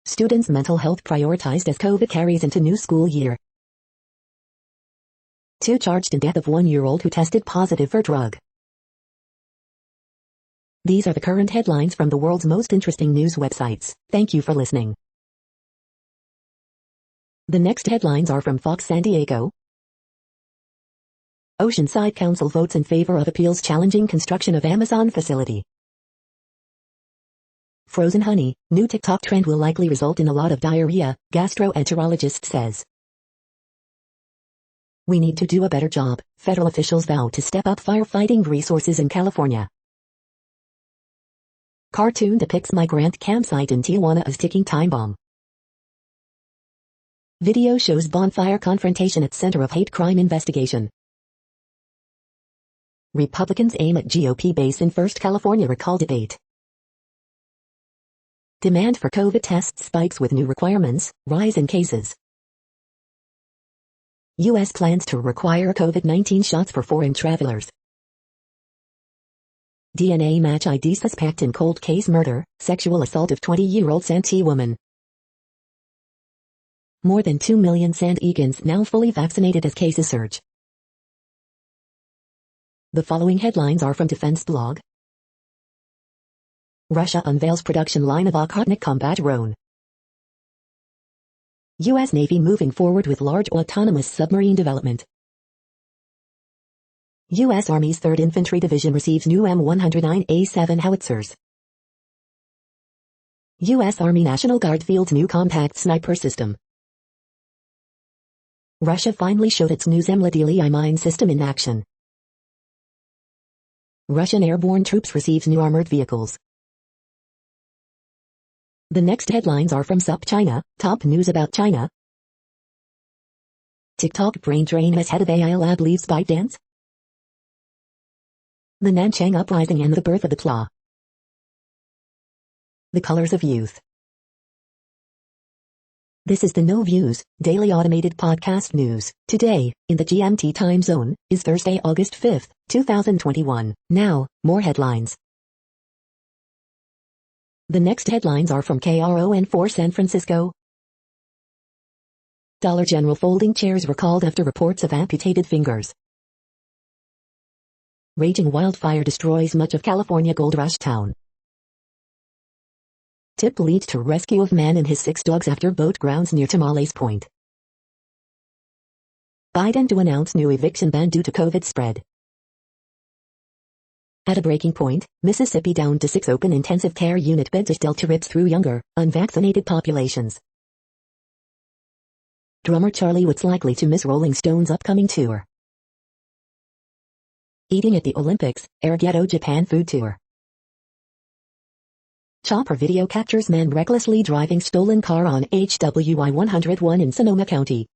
A: Students' mental health prioritized as COVID carries into new school year. 2 charged in death of 1-year-old who tested positive for drug. These are the current headlines from the world's most interesting news websites. Thank you for listening. The next headlines are from Fox San Diego. Oceanside Council votes in favor of appeals challenging construction of Amazon facility. Frozen honey, new TikTok trend will likely result in a lot of diarrhea, gastroenterologist says. We need to do a better job, federal officials vow to step up firefighting resources in California. Cartoon depicts migrant campsite in Tijuana as ticking time bomb. Video shows bonfire confrontation at center of hate crime investigation. Republicans aim at GOP base in first California recall debate. Demand for COVID tests spikes with new requirements, rise in cases. U.S. plans to require COVID-19 shots for foreign travelers. DNA match ID suspect in cold case murder, sexual assault of 20-year-old Santee woman. More than 2 million San Diegans now fully vaccinated as cases surge. The following headlines are from Defense Blog. Russia unveils production line of Okhotnik combat drone. U.S. Navy moving forward with large autonomous submarine development. U.S. Army's 3rd Infantry Division receives new M109A7 howitzers. U.S. Army National Guard fields new compact sniper system. Russia finally showed its new Zemlya mine system in action. Russian airborne troops receives new armored vehicles. The next headlines are from SUP China, top news about China. TikTok brain drain as head of AI lab leaves ByteDance. The Nanchang Uprising and the birth of the PLA. The colors of youth. This is the No Views, daily automated podcast news. Today, in the GMT time zone, is Thursday, August 5th, 2021. Now, more headlines. The next headlines are from KRON4 San Francisco. Dollar General folding chairs recalled after reports of amputated fingers. Raging wildfire destroys much of California Gold Rush town. Tip leads to rescue of man and his 6 dogs after boat grounds near Tamales Point. Biden to announce new eviction ban due to COVID spread. At a breaking point, Mississippi down to 6 open intensive care unit beds as Delta rips through younger, unvaccinated populations. Drummer Charlie Watts likely to miss Rolling Stones' upcoming tour. Eating at the Olympics, Air Ghetto Japan food tour. Chopper video captures man recklessly driving stolen car on HWI 101 in Sonoma County.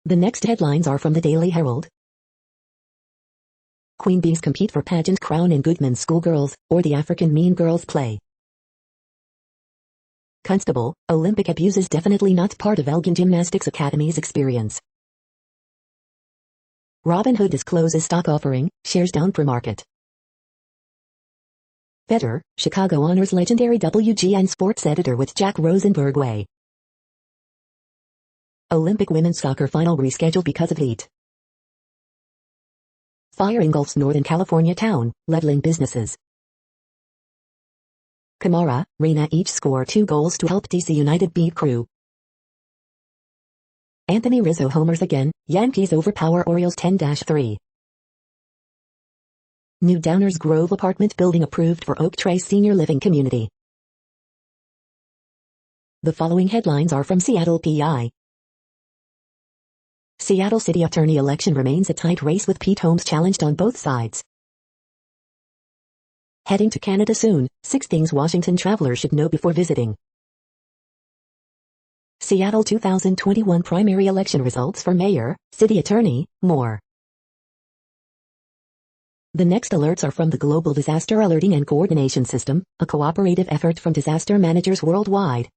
A: The next headlines are from the Daily Herald. Queen Bees compete for pageant crown in Goodman Schoolgirls, or the African Mean Girls play. Constable, Olympic abuses definitely not part of Elgin Gymnastics Academy's experience. Robinhood discloses stock offering, shares down pre-market. Better, Chicago honors legendary WGN sports editor with Jack Rosenberg Way. Olympic women's soccer final rescheduled because of heat. Fire engulfs Northern California town, leveling businesses. Kamara, Reina each score 2 goals to help DC United beat Crew. Anthony Rizzo homers again, Yankees overpower Orioles 10-3. New Downers Grove apartment building approved for Oak Trace Senior Living Community. The following headlines are from Seattle PI. Seattle City Attorney election remains a tight race with Pete Holmes challenged on both sides. Heading to Canada soon, 6 things Washington travelers should know before visiting. Seattle 2021 primary election results for mayor, city attorney, more. The next alerts are from the Global Disaster Alerting and Coordination System, a cooperative effort from disaster managers worldwide.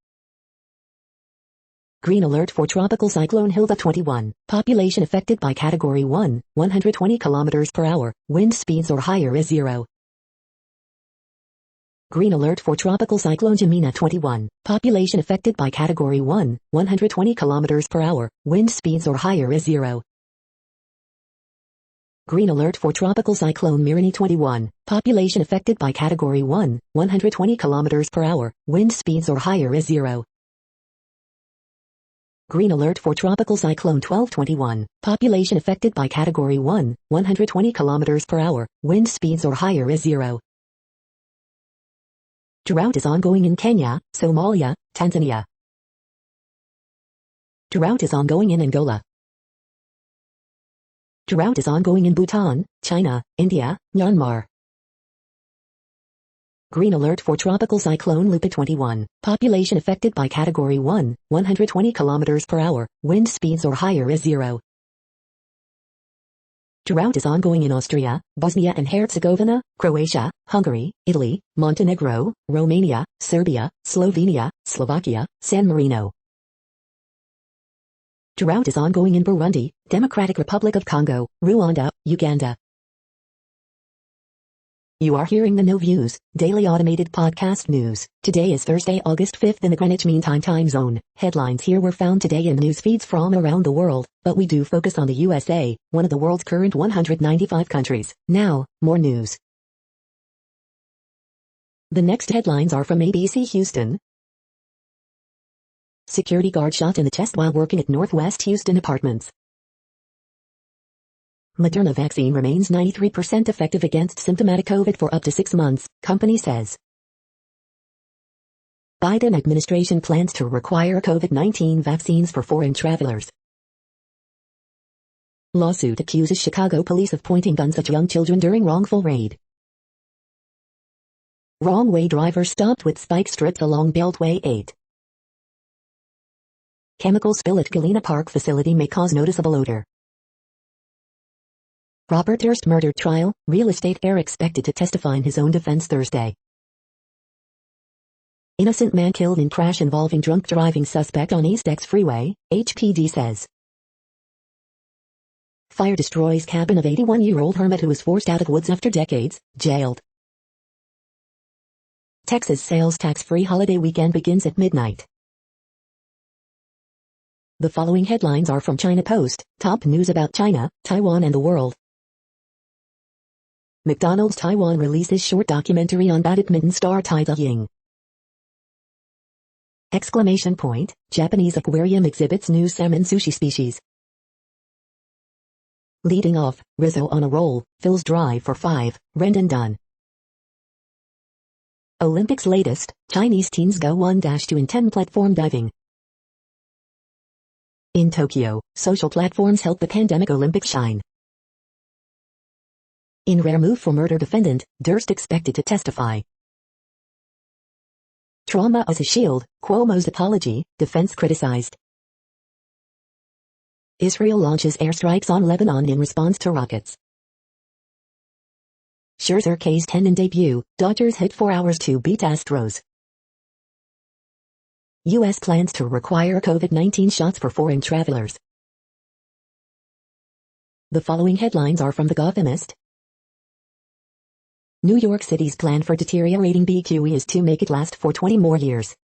A: Green alert for Tropical Cyclone Hilda 21, population affected by Category 1, 120 km per hour, wind speeds or higher is 0. Green alert for Tropical Cyclone Jemina 21, population affected by Category 1, 120 km per hour, wind speeds or higher is 0. Green alert for Tropical Cyclone Mirini 21, population affected by Category 1, 120 km per hour, wind speeds or higher is 0. Green alert for Tropical Cyclone 1221, population affected by Category 1, 120 km per hour, wind speeds or higher is 0. Drought is ongoing in Kenya, Somalia, Tanzania. Drought is ongoing in Angola. Drought is ongoing in Bhutan, China, India, Myanmar. Green alert for Tropical Cyclone Lupa 21, population affected by Category 1, 120 km per hour, wind speeds or higher is 0. Drought is ongoing in Austria, Bosnia and Herzegovina, Croatia, Hungary, Italy, Montenegro, Romania, Serbia, Slovenia, Slovakia, San Marino. Drought is ongoing in Burundi, Democratic Republic of Congo, Rwanda, Uganda. You are hearing the No Views, daily automated podcast news. Today is Thursday, August 5th in the Greenwich Mean Time zone. Headlines here were found today in news feeds from around the world, but we do focus on the USA, one of the world's current 195 countries. Now, more news. The next headlines are from ABC Houston. Security guard shot in the chest while working at Northwest Houston Apartments. Moderna vaccine remains 93% effective against symptomatic COVID for up to 6 months, company says. Biden administration plans to require COVID-19 vaccines for foreign travelers. Lawsuit accuses Chicago police of pointing guns at young children during wrongful raid. Wrong way driver stopped with spike strips along Beltway 8. Chemical spill at Galena Park facility may cause noticeable odor. Robert Durst murder trial, real estate heir expected to testify in his own defense Thursday. Innocent man killed in crash involving drunk driving suspect on East X Freeway, HPD says. Fire destroys cabin of 81-year-old hermit who was forced out of woods after decades, jailed. Texas sales tax-free holiday weekend begins at midnight. The following headlines are from China Post, top news about China, Taiwan and the world. McDonald's Taiwan releases short documentary on badminton star Tai Ying. Exclamation point, Japanese aquarium exhibits new salmon sushi species. Leading off, Rizzo on a roll, Phil's drive for 5, Rendon done. Olympics latest, Chinese teens go 1-2 in 10 platform diving. In Tokyo, social platforms help the pandemic Olympics shine. In rare move for murder defendant, Durst expected to testify. Trauma as a shield, Cuomo's apology, defense criticized. Israel launches airstrikes on Lebanon in response to rockets. Scherzer K's 10 debut, Dodgers hit 4 hours to beat Astros. U.S. plans to require COVID-19 shots for foreign travelers. The following headlines are from The Gothamist. New York City's plan for deteriorating BQE is to make it last for 20 more years.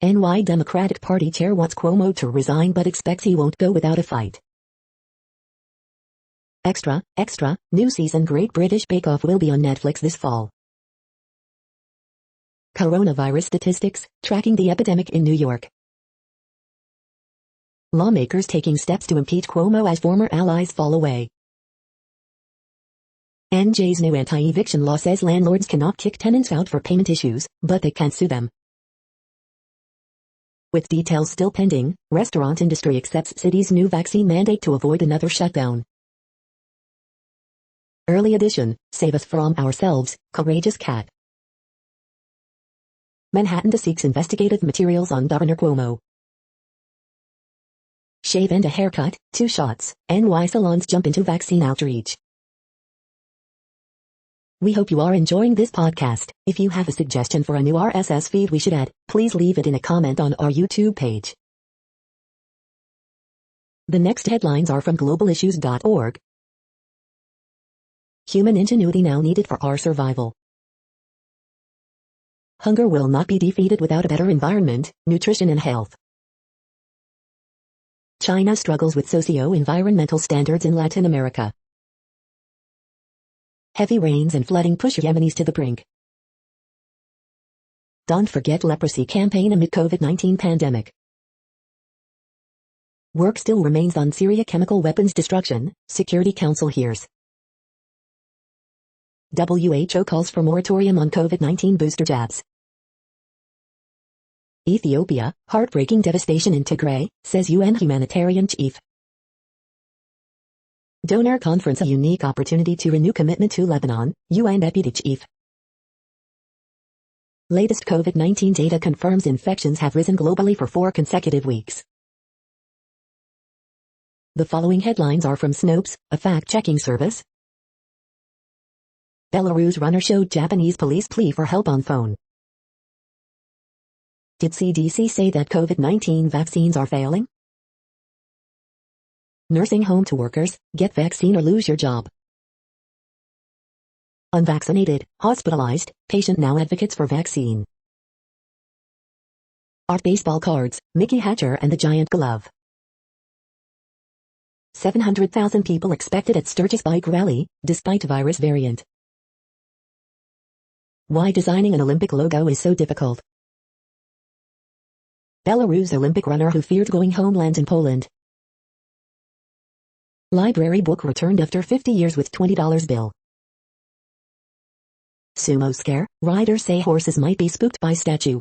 A: NY Democratic Party chair wants Cuomo to resign but expects he won't go without a fight. Extra, extra, new season Great British Bake Off will be on Netflix this fall. Coronavirus statistics, tracking the epidemic in New York. Lawmakers taking steps to impeach Cuomo as former allies fall away. NJ's new anti-eviction law says landlords cannot kick tenants out for payment issues, but they can sue them. With details still pending, restaurant industry accepts city's new vaccine mandate to avoid another shutdown. Early edition, save us from ourselves, courageous cat. Manhattan seeks investigative materials on Governor Cuomo. Shave and a haircut, 2 shots, NY salons jump into vaccine outreach. We hope you are enjoying this podcast. If you have a suggestion for a new RSS feed we should add, please leave it in a comment on our YouTube page. The next headlines are from globalissues.org. Human ingenuity now needed for our survival. Hunger will not be defeated without a better environment, nutrition and health. China struggles with socio-environmental standards in Latin America. Heavy rains and flooding push Yemenis to the brink. Don't forget leprosy campaign amid COVID-19 pandemic. Work still remains on Syria chemical weapons destruction, Security Council hears. WHO calls for moratorium on COVID-19 booster jabs. Ethiopia, heartbreaking devastation in Tigray, says UN humanitarian chief. Donor conference, a unique opportunity to renew commitment to Lebanon, UN deputy chief. Latest COVID-19 data confirms infections have risen globally for 4 consecutive weeks. The following headlines are from Snopes, a fact-checking service. Belarus runner showed Japanese police plea for help on phone. Did CDC say that COVID-19 vaccines are failing? Nursing home to workers, get vaccine or lose your job. Unvaccinated, hospitalized, patient now advocates for vaccine. Art baseball cards, Mickey Hatcher and the Giant Glove. 700,000 people expected at Sturgis bike rally, despite virus variant. Why designing an Olympic logo is so difficult. Belarus Olympic runner who feared going home lands in Poland. Library book returned after 50 years with $20 bill. Sumo scare, riders say horses might be spooked by statue.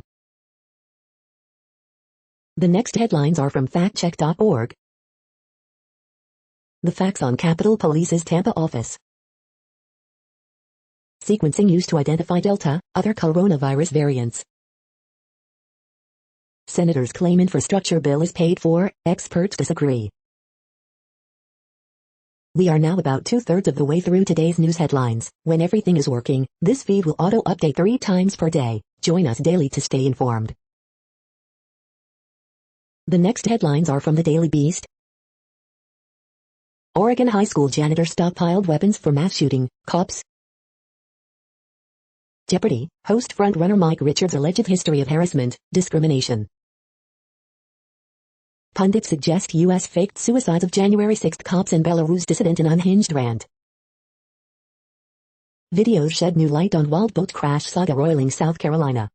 A: The next headlines are from factcheck.org. The facts on Capitol Police's Tampa office. Sequencing used to identify Delta, other coronavirus variants. Senators claim infrastructure bill is paid for, experts disagree. We are now about 2/3 of the way through today's news headlines. When everything is working, this feed will auto-update 3 times per day. Join us daily to stay informed. The next headlines are from the Daily Beast. Oregon high school janitor stockpiled weapons for mass shooting, cops. Jeopardy! Host frontrunner Mike Richards' alleged history of harassment, discrimination. Pundits suggest U.S. faked suicides of January 6 cops and Belarus dissident in unhinged rant. Videos shed new light on wild boat crash saga roiling South Carolina.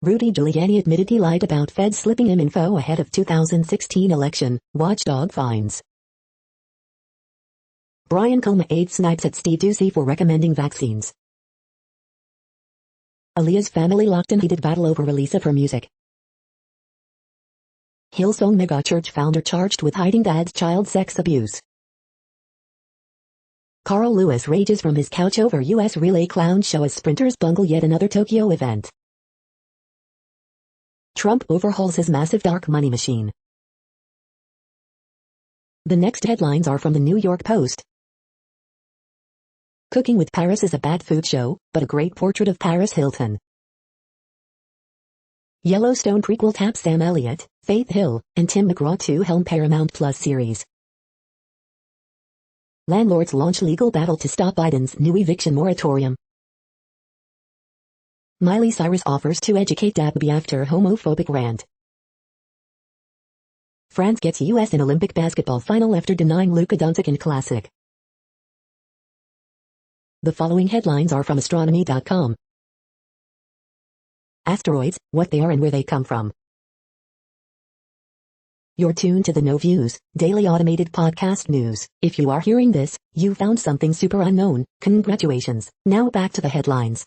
A: Rudy Giuliani admitted he lied about feds slipping him info ahead of 2016 election, watchdog finds. Brian Coma aide snipes at Steve Doocy for recommending vaccines. Aaliyah's family locked in heated battle over release of her music. Hillsong megachurch founder charged with hiding dad's child sex abuse. Carl Lewis rages from his couch over U.S. relay clown show as sprinters bungle yet another Tokyo event. Trump overhauls his massive dark money machine. The next headlines are from the New York Post. Cooking with Paris is a bad food show, but a great portrait of Paris Hilton. Yellowstone prequel taps Sam Elliott, Faith Hill, and Tim McGraw to helm Paramount Plus series. Landlords launch legal battle to stop Biden's new eviction moratorium. Miley Cyrus offers to educate Dabby after homophobic rant. France gets US in Olympic basketball final after denying Luka Doncic in Classic. The following headlines are from astronomy.com. Asteroids, what they are and where they come from. You're tuned to the No Views, daily automated podcast news. If you are hearing this, you found something super unknown. Congratulations. Now back to the headlines.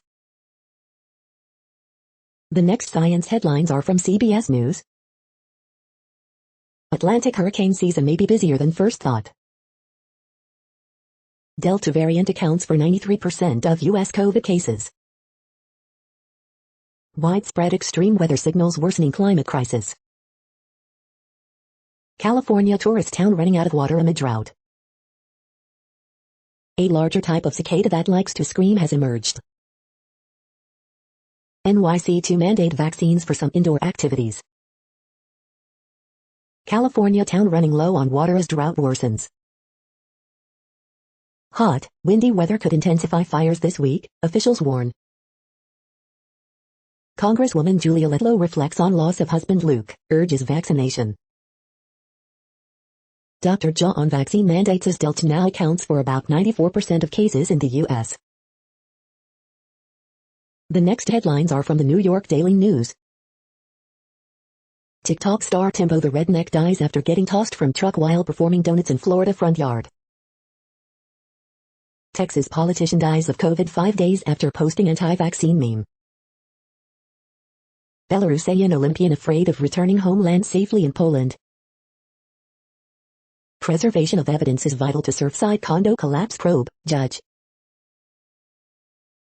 A: The next science headlines are from CBS News. Atlantic hurricane season may be busier than first thought. Delta variant accounts for 93% of U.S. COVID cases. Widespread extreme weather signals worsening climate crisis. California tourist town running out of water amid drought. A larger type of cicada that likes to scream has emerged. NYC to mandate vaccines for some indoor activities. California town running low on water as drought worsens. Hot, windy weather could intensify fires this week, officials warn. Congresswoman Julia Letlow reflects on loss of husband Luke, urges vaccination. Dr. John vaccine mandates as Delta now accounts for about 94% of cases in the U.S. The next headlines are from the New York Daily News. TikTok star Timbo the Redneck dies after getting tossed from truck while performing donuts in Florida front yard. Texas politician dies of COVID 5 days after posting anti-vaccine meme. Belarusian Olympian afraid of returning homeland safely in Poland. Preservation of evidence is vital to Surfside condo collapse probe, judge.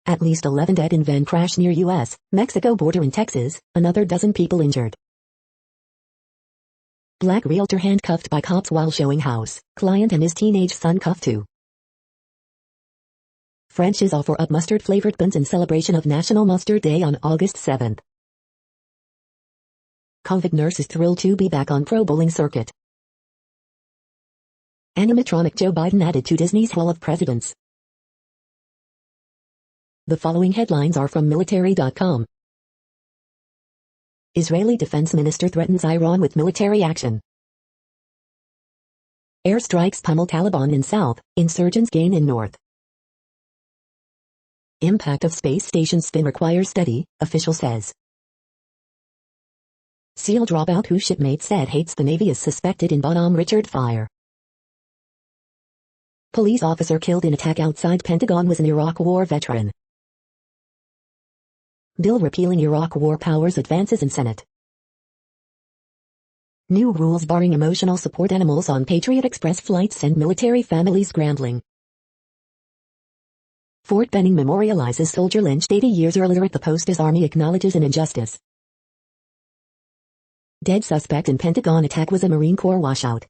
A: At least 11 dead in van crash near U.S., Mexico border in Texas, another dozen people injured. Black realtor handcuffed by cops while showing house, client and his teenage son cuffed too. French's offer up mustard-flavored buns in celebration of National Mustard Day on August 7th. COVID nurse is thrilled to be back on pro bowling circuit. Animatronic Joe Biden added to Disney's Hall of Presidents. The following headlines are from military.com. Israeli defense minister threatens Iran with military action. Airstrikes pummel Taliban in south, insurgents gain in north. Impact of space station spin requires study, official says. SEAL dropout whose shipmate said hates the Navy is suspected in Bonhomme Richard fire. Police officer killed in attack outside Pentagon was an Iraq War veteran. Bill repealing Iraq War powers advances in Senate. New rules barring emotional support animals on Patriot Express flights send military families scrambling. Fort Benning memorializes soldier lynched 80 years earlier at the post as Army acknowledges an injustice. Dead suspect in Pentagon attack was a Marine Corps washout.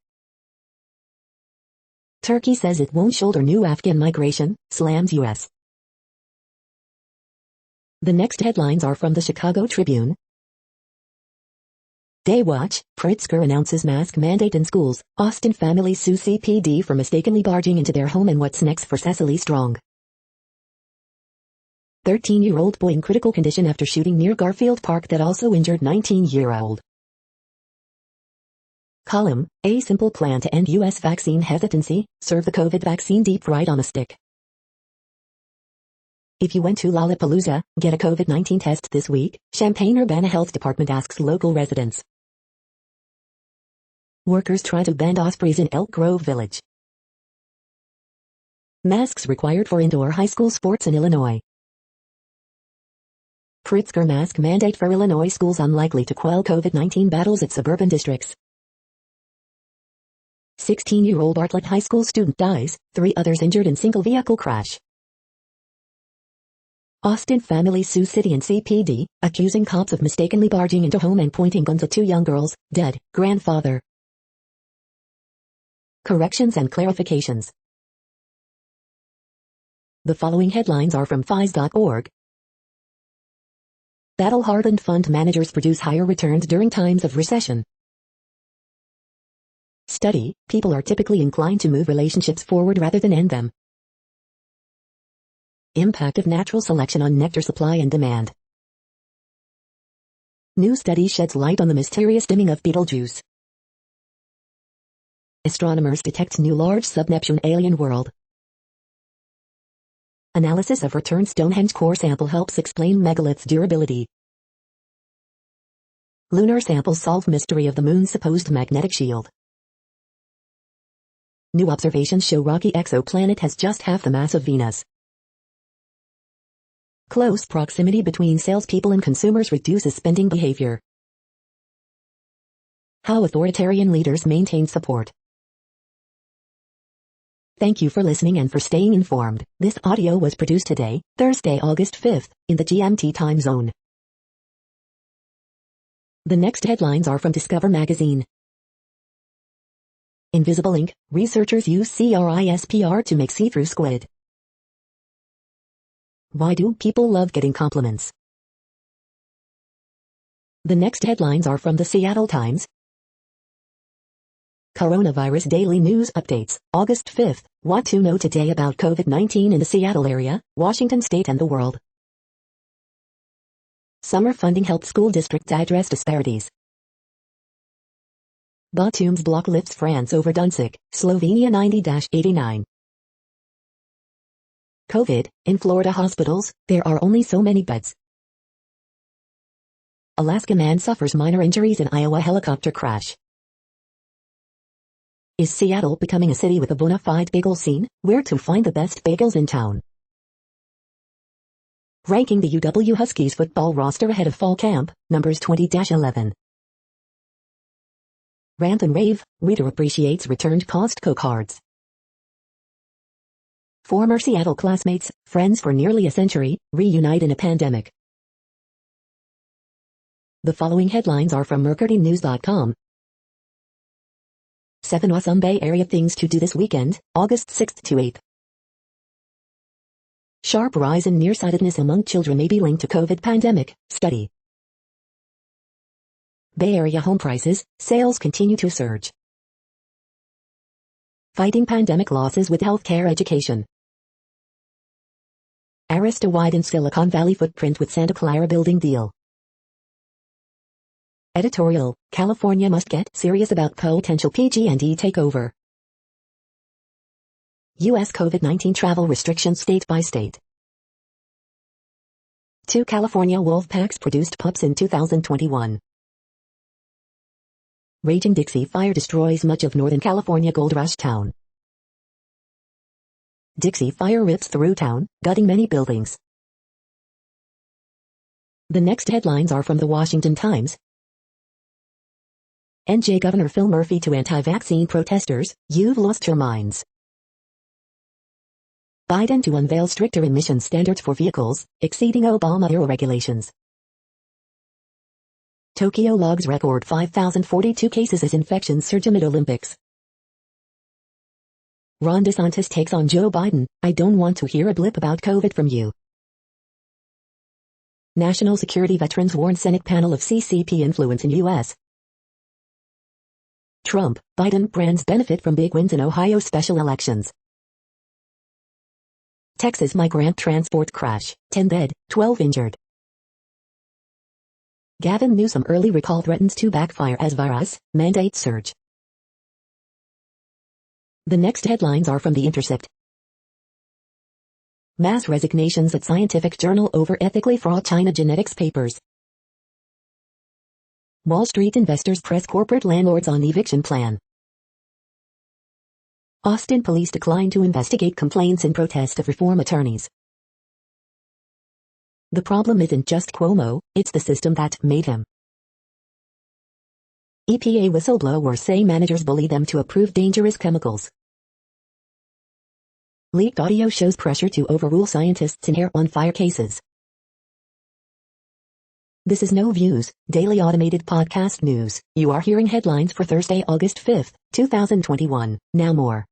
A: Turkey says it won't shoulder new Afghan migration, slams U.S. The next headlines are from the Chicago Tribune. Day Watch, Pritzker announces mask mandate in schools, Austin family sue CPD for mistakenly barging into their home and what's next for Cecily Strong. 13-year-old boy in critical condition after shooting near Garfield Park that also injured 19-year-old. Column, a simple plan to end U.S. vaccine hesitancy, serve the COVID vaccine deep fried on a stick. If you went to Lollapalooza, get a COVID-19 test this week, Champaign-Urbana Health Department asks local residents. Workers try to ban ospreys in Elk Grove Village. Masks required for indoor high school sports in Illinois. Pritzker mask mandate for Illinois schools unlikely to quell COVID-19 battles at suburban districts. 16-year-old Bartlett High School student dies, 3 others injured in single vehicle crash. Austin family sues city and CPD, accusing cops of mistakenly barging into home and pointing guns at 2 young girls, dead, grandfather. Corrections and clarifications. The following headlines are from FIS.org. Battle-hardened fund managers produce higher returns during times of recession. Study, people are typically inclined to move relationships forward rather than end them. Impact of natural selection on nectar supply and demand. New study sheds light on the mysterious dimming of Betelgeuse. Astronomers detect new large sub-Neptune alien world. Analysis of returned Stonehenge core sample helps explain megalith's durability. Lunar samples solve mystery of the moon's supposed magnetic shield. New observations show rocky exoplanet has just half the mass of Venus. Close proximity between salespeople and consumers reduces spending behavior. How authoritarian leaders maintain support. Thank you for listening and for staying informed. This audio was produced today, Thursday, August 5th, in the GMT time zone. The next headlines are from Discover magazine. Invisible ink, researchers use CRISPR to make see-through squid. Why do people love getting compliments? The next headlines are from the Seattle Times. Coronavirus Daily News Updates, August 5th. What to know today about COVID-19 in the Seattle area, Washington State and the world. Summer funding helps school districts address disparities. Batum's block lifts France over Dunsik, Slovenia 90-89. COVID, in Florida hospitals, there are only so many beds. Alaska man suffers minor injuries in Iowa helicopter crash. Is Seattle becoming a city with a bona fide bagel scene? Where to find the best bagels in town? Ranking the UW Huskies football roster ahead of fall camp, numbers 20-11. Rant and rave, reader appreciates returned Costco cards. Former Seattle classmates, friends for nearly a century, reunite in a pandemic. The following headlines are from MercuryNews.com. 7 awesome Bay Area things to do this weekend, August 6th to 8th. Sharp rise in nearsightedness among children may be linked to COVID pandemic, study. Bay Area home prices, sales continue to surge. Fighting pandemic losses with healthcare education. Arista widens Silicon Valley footprint with Santa Clara building deal. Editorial, California must get serious about potential PG&E takeover. U.S. COVID-19 travel restrictions state by state. 2 California wolf packs produced pups in 2021. Raging Dixie Fire destroys much of Northern California Gold Rush town. Dixie Fire rips through town, gutting many buildings. The next headlines are from the Washington Times. NJ Governor Phil Murphy to anti-vaccine protesters, you've lost your minds. Biden to unveil stricter emission standards for vehicles, exceeding Obama-era regulations. Tokyo logs record 5,042 cases as infections surge amid Olympics. Ron DeSantis takes on Joe Biden, I don't want to hear a blip about COVID from you. National security veterans warn Senate panel of CCP influence in U.S. Trump, Biden brands benefit from big wins in Ohio special elections. Texas migrant transport crash, 10 dead, 12 injured. Gavin Newsom early recall threatens to backfire as virus mandates surge. The next headlines are from The Intercept. Mass resignations at scientific journal over ethically fraught China genetics papers. Wall Street investors press corporate landlords on eviction plan. Austin police decline to investigate complaints in protest of reform attorneys. The problem isn't just Cuomo, it's the system that made him. EPA whistleblowers say managers bully them to approve dangerous chemicals. Leaked audio shows pressure to overrule scientists in hair on fire cases. This is No Views, daily automated podcast news. You are hearing headlines for Thursday, August 5th, 2021. Now more.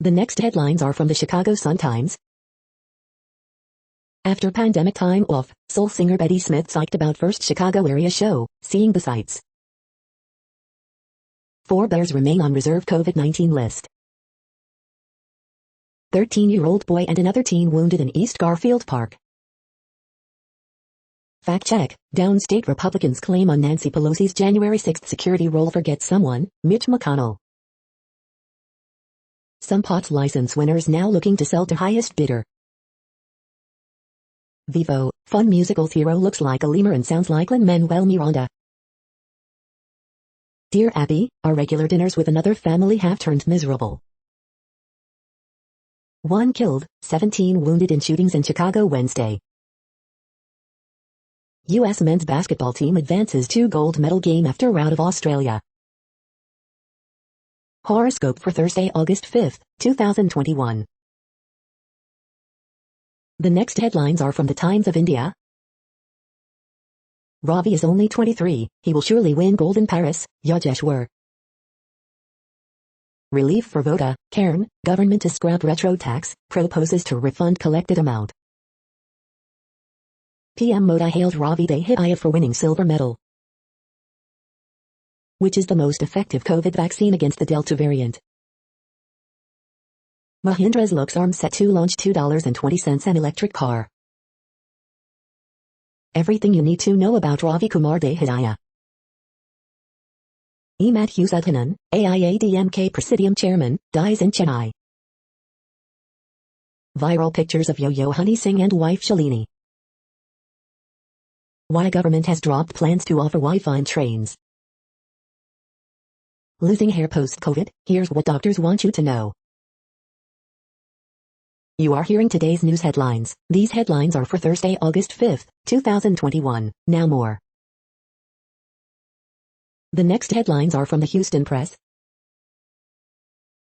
A: The next headlines are from the Chicago Sun-Times. After pandemic time off, soul singer Betty Smith psyched about first Chicago area show, Seeing the Sights. 4 bears remain on reserve COVID-19 list. 13-year-old boy and another teen wounded in East Garfield Park. Fact check. Downstate Republicans claim on Nancy Pelosi's January 6 security role forget someone, Mitch McConnell. Some POTS license winners now looking to sell to highest bidder. Vivo, fun musical hero looks like a lemur and sounds like Lin-Manuel Miranda. Dear Abby, our regular dinners with another family have turned miserable. 1 killed, 17 wounded in shootings in Chicago Wednesday. U.S. men's basketball team advances to gold medal game after rout of Australia. Horoscope for Thursday, August 5, 2021. The next headlines are from the Times of India. Ravi is only 23, he will surely win gold in Paris, Yogeshwar. Relief for Voda, Cairn, government to scrap retro tax, proposes to refund collected amount. PM Modi hailed Ravi Dehaya for winning silver medal. Which is the most effective COVID vaccine against the Delta variant? Mahindra's looks arms set to launch $2.20 an electric car. Everything you need to know about Ravi Kumar Dehaya. Matthew Sudhanan, AIADMK Presidium Chairman, dies in Chennai. Viral pictures of Yo-Yo Honey Singh and wife Shalini. Why government has dropped plans to offer Wi-Fi in trains. Losing hair post-COVID, here's what doctors want you to know. You are hearing today's news headlines. These headlines are for Thursday, August 5, 2021. Now more. The next headlines are from the Houston Press.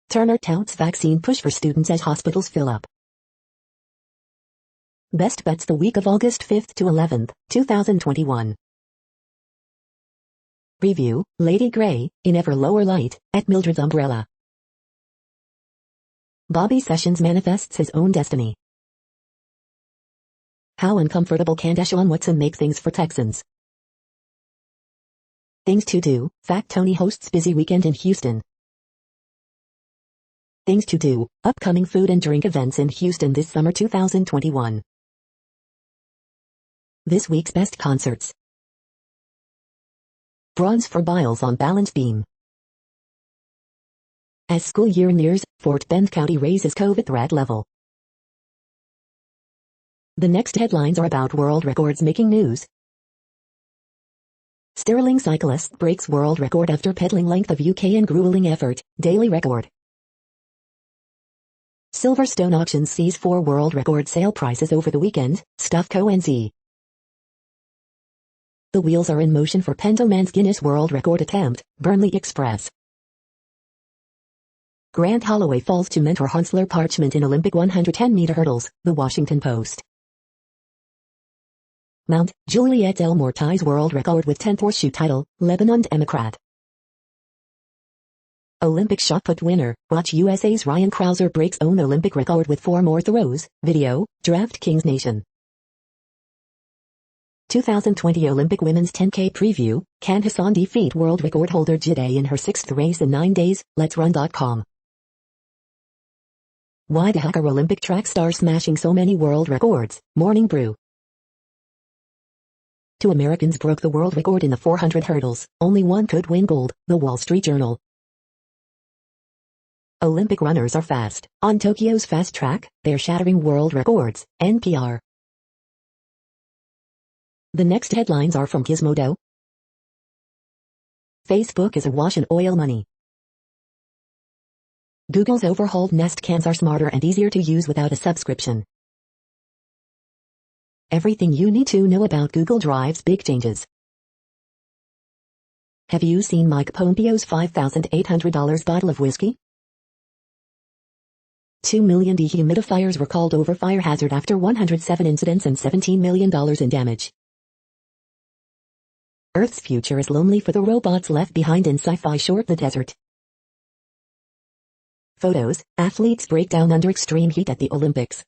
A: Turner touts vaccine push for students as hospitals fill up. Best bets the week of August 5 to 11, 2021. Review, Lady Grey, in ever lower light, at Mildred's umbrella. Bobby Sessions manifests his own destiny. How uncomfortable can Deshaun Watson make things for Texans? Things to do, Fact Tony hosts busy weekend in Houston. Things to do, upcoming food and drink events in Houston this summer 2021. This week's best concerts. Bronze for Biles on balance beam. As school year nears, Fort Bend County raises COVID threat level. The next headlines are about world records making news. Sterling cyclist breaks world record after pedaling length of UK in grueling effort, daily record. Silverstone Auctions sees 4 world record sale prices over the weekend, Stuff Co. NZ. The wheels are in motion for Pentoman's Guinness World Record attempt, Burnley Express. Grant Holloway falls to mentor Hansler Parchment in Olympic 110-meter hurdles, The Washington Post. Mount Juliet Elmore ties world record with 10th horseshoe title, Lebanon Democrat. Olympic shot put winner, watch USA's Ryan Krauser breaks own Olympic record with 4 more throws, video, DraftKings Nation. 2020 Olympic Women's 10K Preview, can Hassan defeat world record holder Jide in her 6th race in 9 days, Let'sRun.com. Why the heck are Olympic track stars smashing so many world records, Morning Brew. 2 Americans broke the world record in the 400 hurdles, only one could win gold, The Wall Street Journal. Olympic runners are fast, on Tokyo's fast track, they're shattering world records, NPR. The next headlines are from Gizmodo. Facebook is awash in oil money. Google's overhauled Nest Cans are smarter and easier to use without a subscription. Everything you need to know about Google Drive's big changes. Have you seen Mike Pompeo's $5,800 bottle of whiskey? 2 million dehumidifiers were called over fire hazard after 107 incidents and $17 million in damage. Earth's future is lonely for the robots left behind in sci-fi short The Desert. Photos, athletes break down under extreme heat at the Olympics.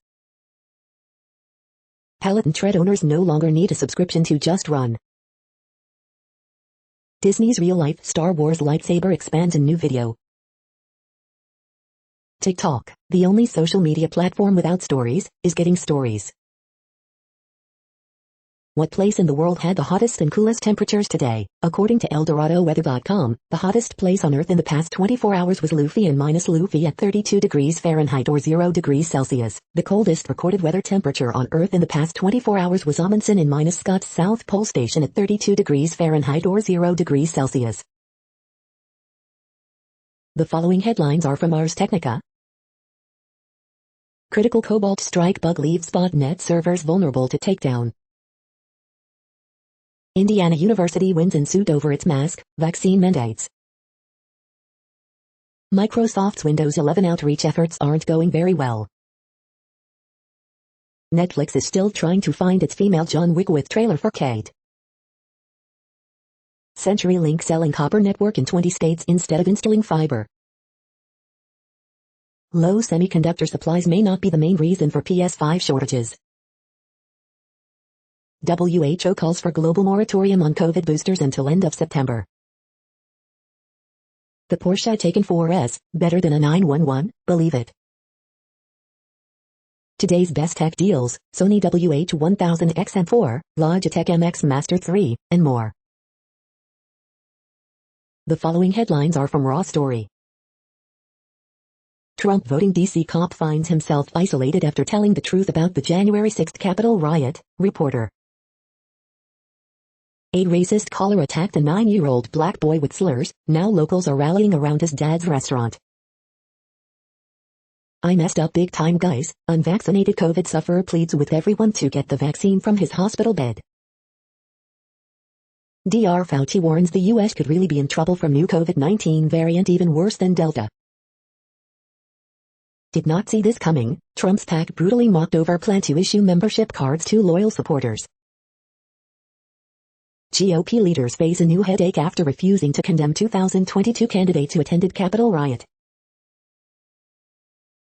A: Peloton tread owners no longer need a subscription to just run. Disney's real-life Star Wars lightsaber expands in new video. TikTok, the only social media platform without stories, is getting stories. What place in the world had the hottest and coolest temperatures today? According to ElDoradoWeather.com, the hottest place on Earth in the past 24 hours was Luffy and minus Luffy at 32 degrees Fahrenheit or 0 degrees Celsius. The coldest recorded weather temperature on Earth in the past 24 hours was Amundsen in minus Scott's South Pole Station at 32 degrees Fahrenheit or 0 degrees Celsius. The following headlines are from Ars Technica. Critical cobalt strike bug leaves botnet servers vulnerable to takedown. Indiana University wins in suit over its mask, vaccine mandates. Microsoft's Windows 11 outreach efforts aren't going very well. Netflix is still trying to find its female John Wick with trailer for Kate. CenturyLink selling copper network in 20 states instead of installing fiber. Low semiconductor supplies may not be the main reason for PS5 shortages. WHO calls for global moratorium on COVID boosters until end of September. The Porsche Taycan 4S, better than a 911, believe it. Today's best tech deals, Sony WH-1000XM4, Logitech MX Master 3, and more. The following headlines are from Raw Story. Trump voting DC cop finds himself isolated after telling the truth about the January 6 Capitol riot, reporter. A racist caller attacked a 9-year-old black boy with slurs, now locals are rallying around his dad's restaurant. I messed up big time guys, unvaccinated COVID sufferer pleads with everyone to get the vaccine from his hospital bed. Dr. Fauci warns the U.S. could really be in trouble from new COVID-19 variant even worse than Delta. Did not see this coming, Trump's PAC brutally mocked over plan to issue membership cards to loyal supporters. GOP leaders face a new headache after refusing to condemn 2022 candidates who attended Capitol riot.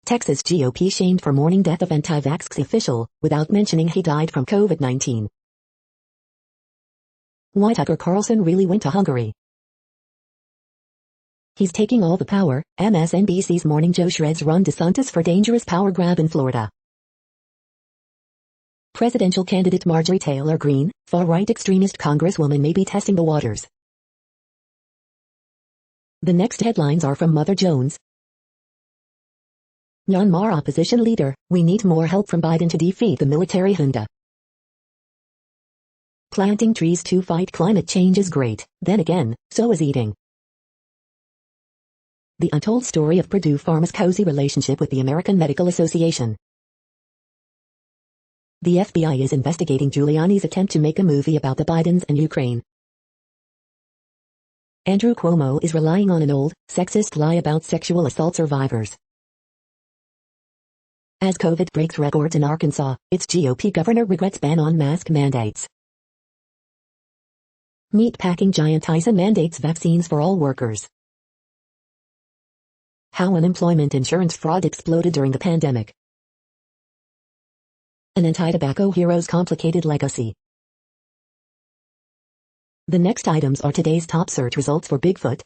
A: Texas GOP shamed for mourning death of anti-vax official, without mentioning he died from COVID-19. Why Tucker Carlson really went to Hungary. He's taking all the power, MSNBC's Morning Joe shreds Ron DeSantis for dangerous power grab in Florida. Presidential candidate Marjorie Taylor Greene, far-right extremist congresswoman may be testing the waters. The next headlines are from Mother Jones. Myanmar opposition leader, we need more help from Biden to defeat the military junta. Planting trees to fight climate change is great, then again, so is eating. The untold story of Purdue Pharma's cozy relationship with the American Medical Association. The FBI is investigating Giuliani's attempt to make a movie about the Bidens and Ukraine. Andrew Cuomo is relying on an old, sexist lie about sexual assault survivors. As COVID breaks records in Arkansas, its GOP governor regrets ban on mask mandates. Meatpacking giant Tyson mandates vaccines for all workers. How unemployment insurance fraud exploded during the pandemic. An anti-tobacco hero's complicated legacy. The next items are today's top search results for Bigfoot.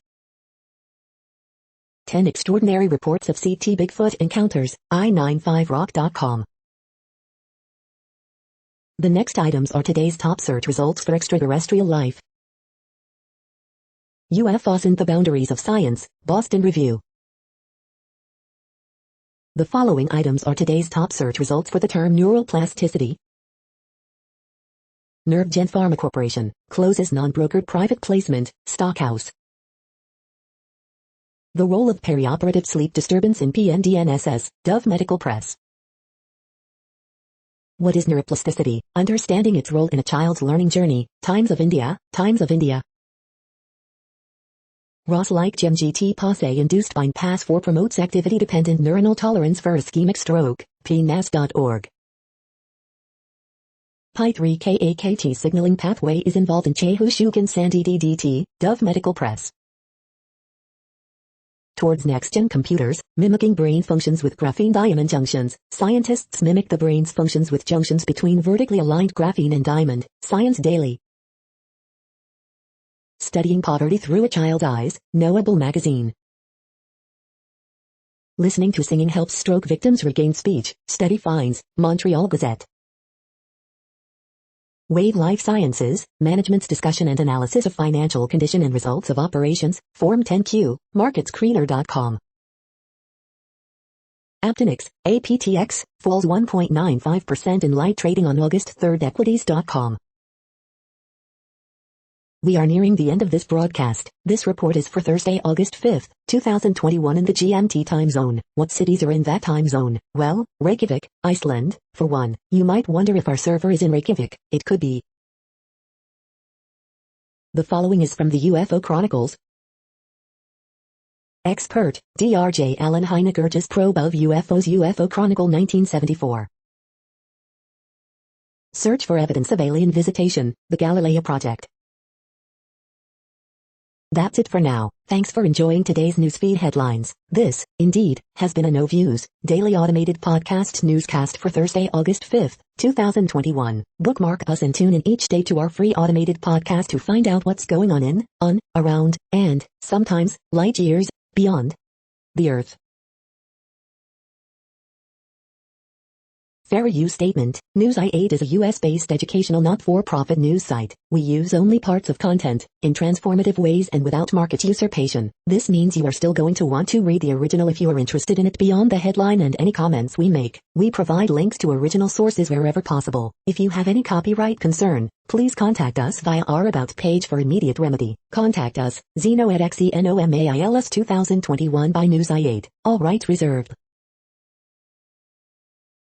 A: 10 extraordinary reports of CT Bigfoot encounters, i95rock.com. The next items are today's top search results for extraterrestrial life. UFOs and the boundaries of science, Boston Review. The following items are today's top search results for the term neuroplasticity. NervGen Pharma Corporation closes non-brokered private placement, Stockhouse. The role of perioperative sleep disturbance in PNDNSS, Dove Medical Press. What is neuroplasticity? Understanding its role in a child's learning journey, Times of India, Times of India. Ross-like GMGT PASE induced bypass 4 promotes activity-dependent neuronal tolerance for ischemic stroke, pnas.org. Pi3KAKT signaling pathway is involved in Chehu-Shugan Sandy Dove Medical Press. Towards next-gen computers, mimicking brain functions with graphene diamond junctions, scientists mimic the brain's functions with junctions between vertically aligned graphene and diamond, Science Daily. Studying poverty through a child's eyes, Knowable magazine. Listening to singing helps stroke victims regain speech, study finds, Montreal Gazette. Wave Life Sciences, Management's Discussion and Analysis of Financial Condition and Results of Operations, Form 10-Q, MarketScreener.com. Aptonix, APTX, falls 1.95% in light trading on August 3. Equities.com. We are nearing the end of this broadcast. This report is for Thursday, August 5, 2021 in the GMT time zone. What cities are in that time zone? Well, Reykjavik, Iceland, for one. You might wonder if our server is in Reykjavik. It could be. The following is from the UFO Chronicles. Expert, Dr. Alan Heineger's probe of UFOs, UFO Chronicle 1974. Search for evidence of alien visitation, the Galileo Project. That's it for now. Thanks for enjoying today's newsfeed headlines. This, indeed, has been a No Views, daily automated podcast newscast for Thursday, August 5, 2021. Bookmark us and tune in each day to our free automated podcast to find out what's going on, around, and, sometimes, light years, beyond the Earth. Fair use statement. News i8 is a US-based educational not-for-profit news site. We use only parts of content, in transformative ways and without market usurpation. This means you are still going to want to read the original if you are interested in it beyond the headline and any comments we make. We provide links to original sources wherever possible. If you have any copyright concern, please contact us via our About page for immediate remedy. Contact us, Zeno at XENOMAILS 2021 by News i8. All rights reserved.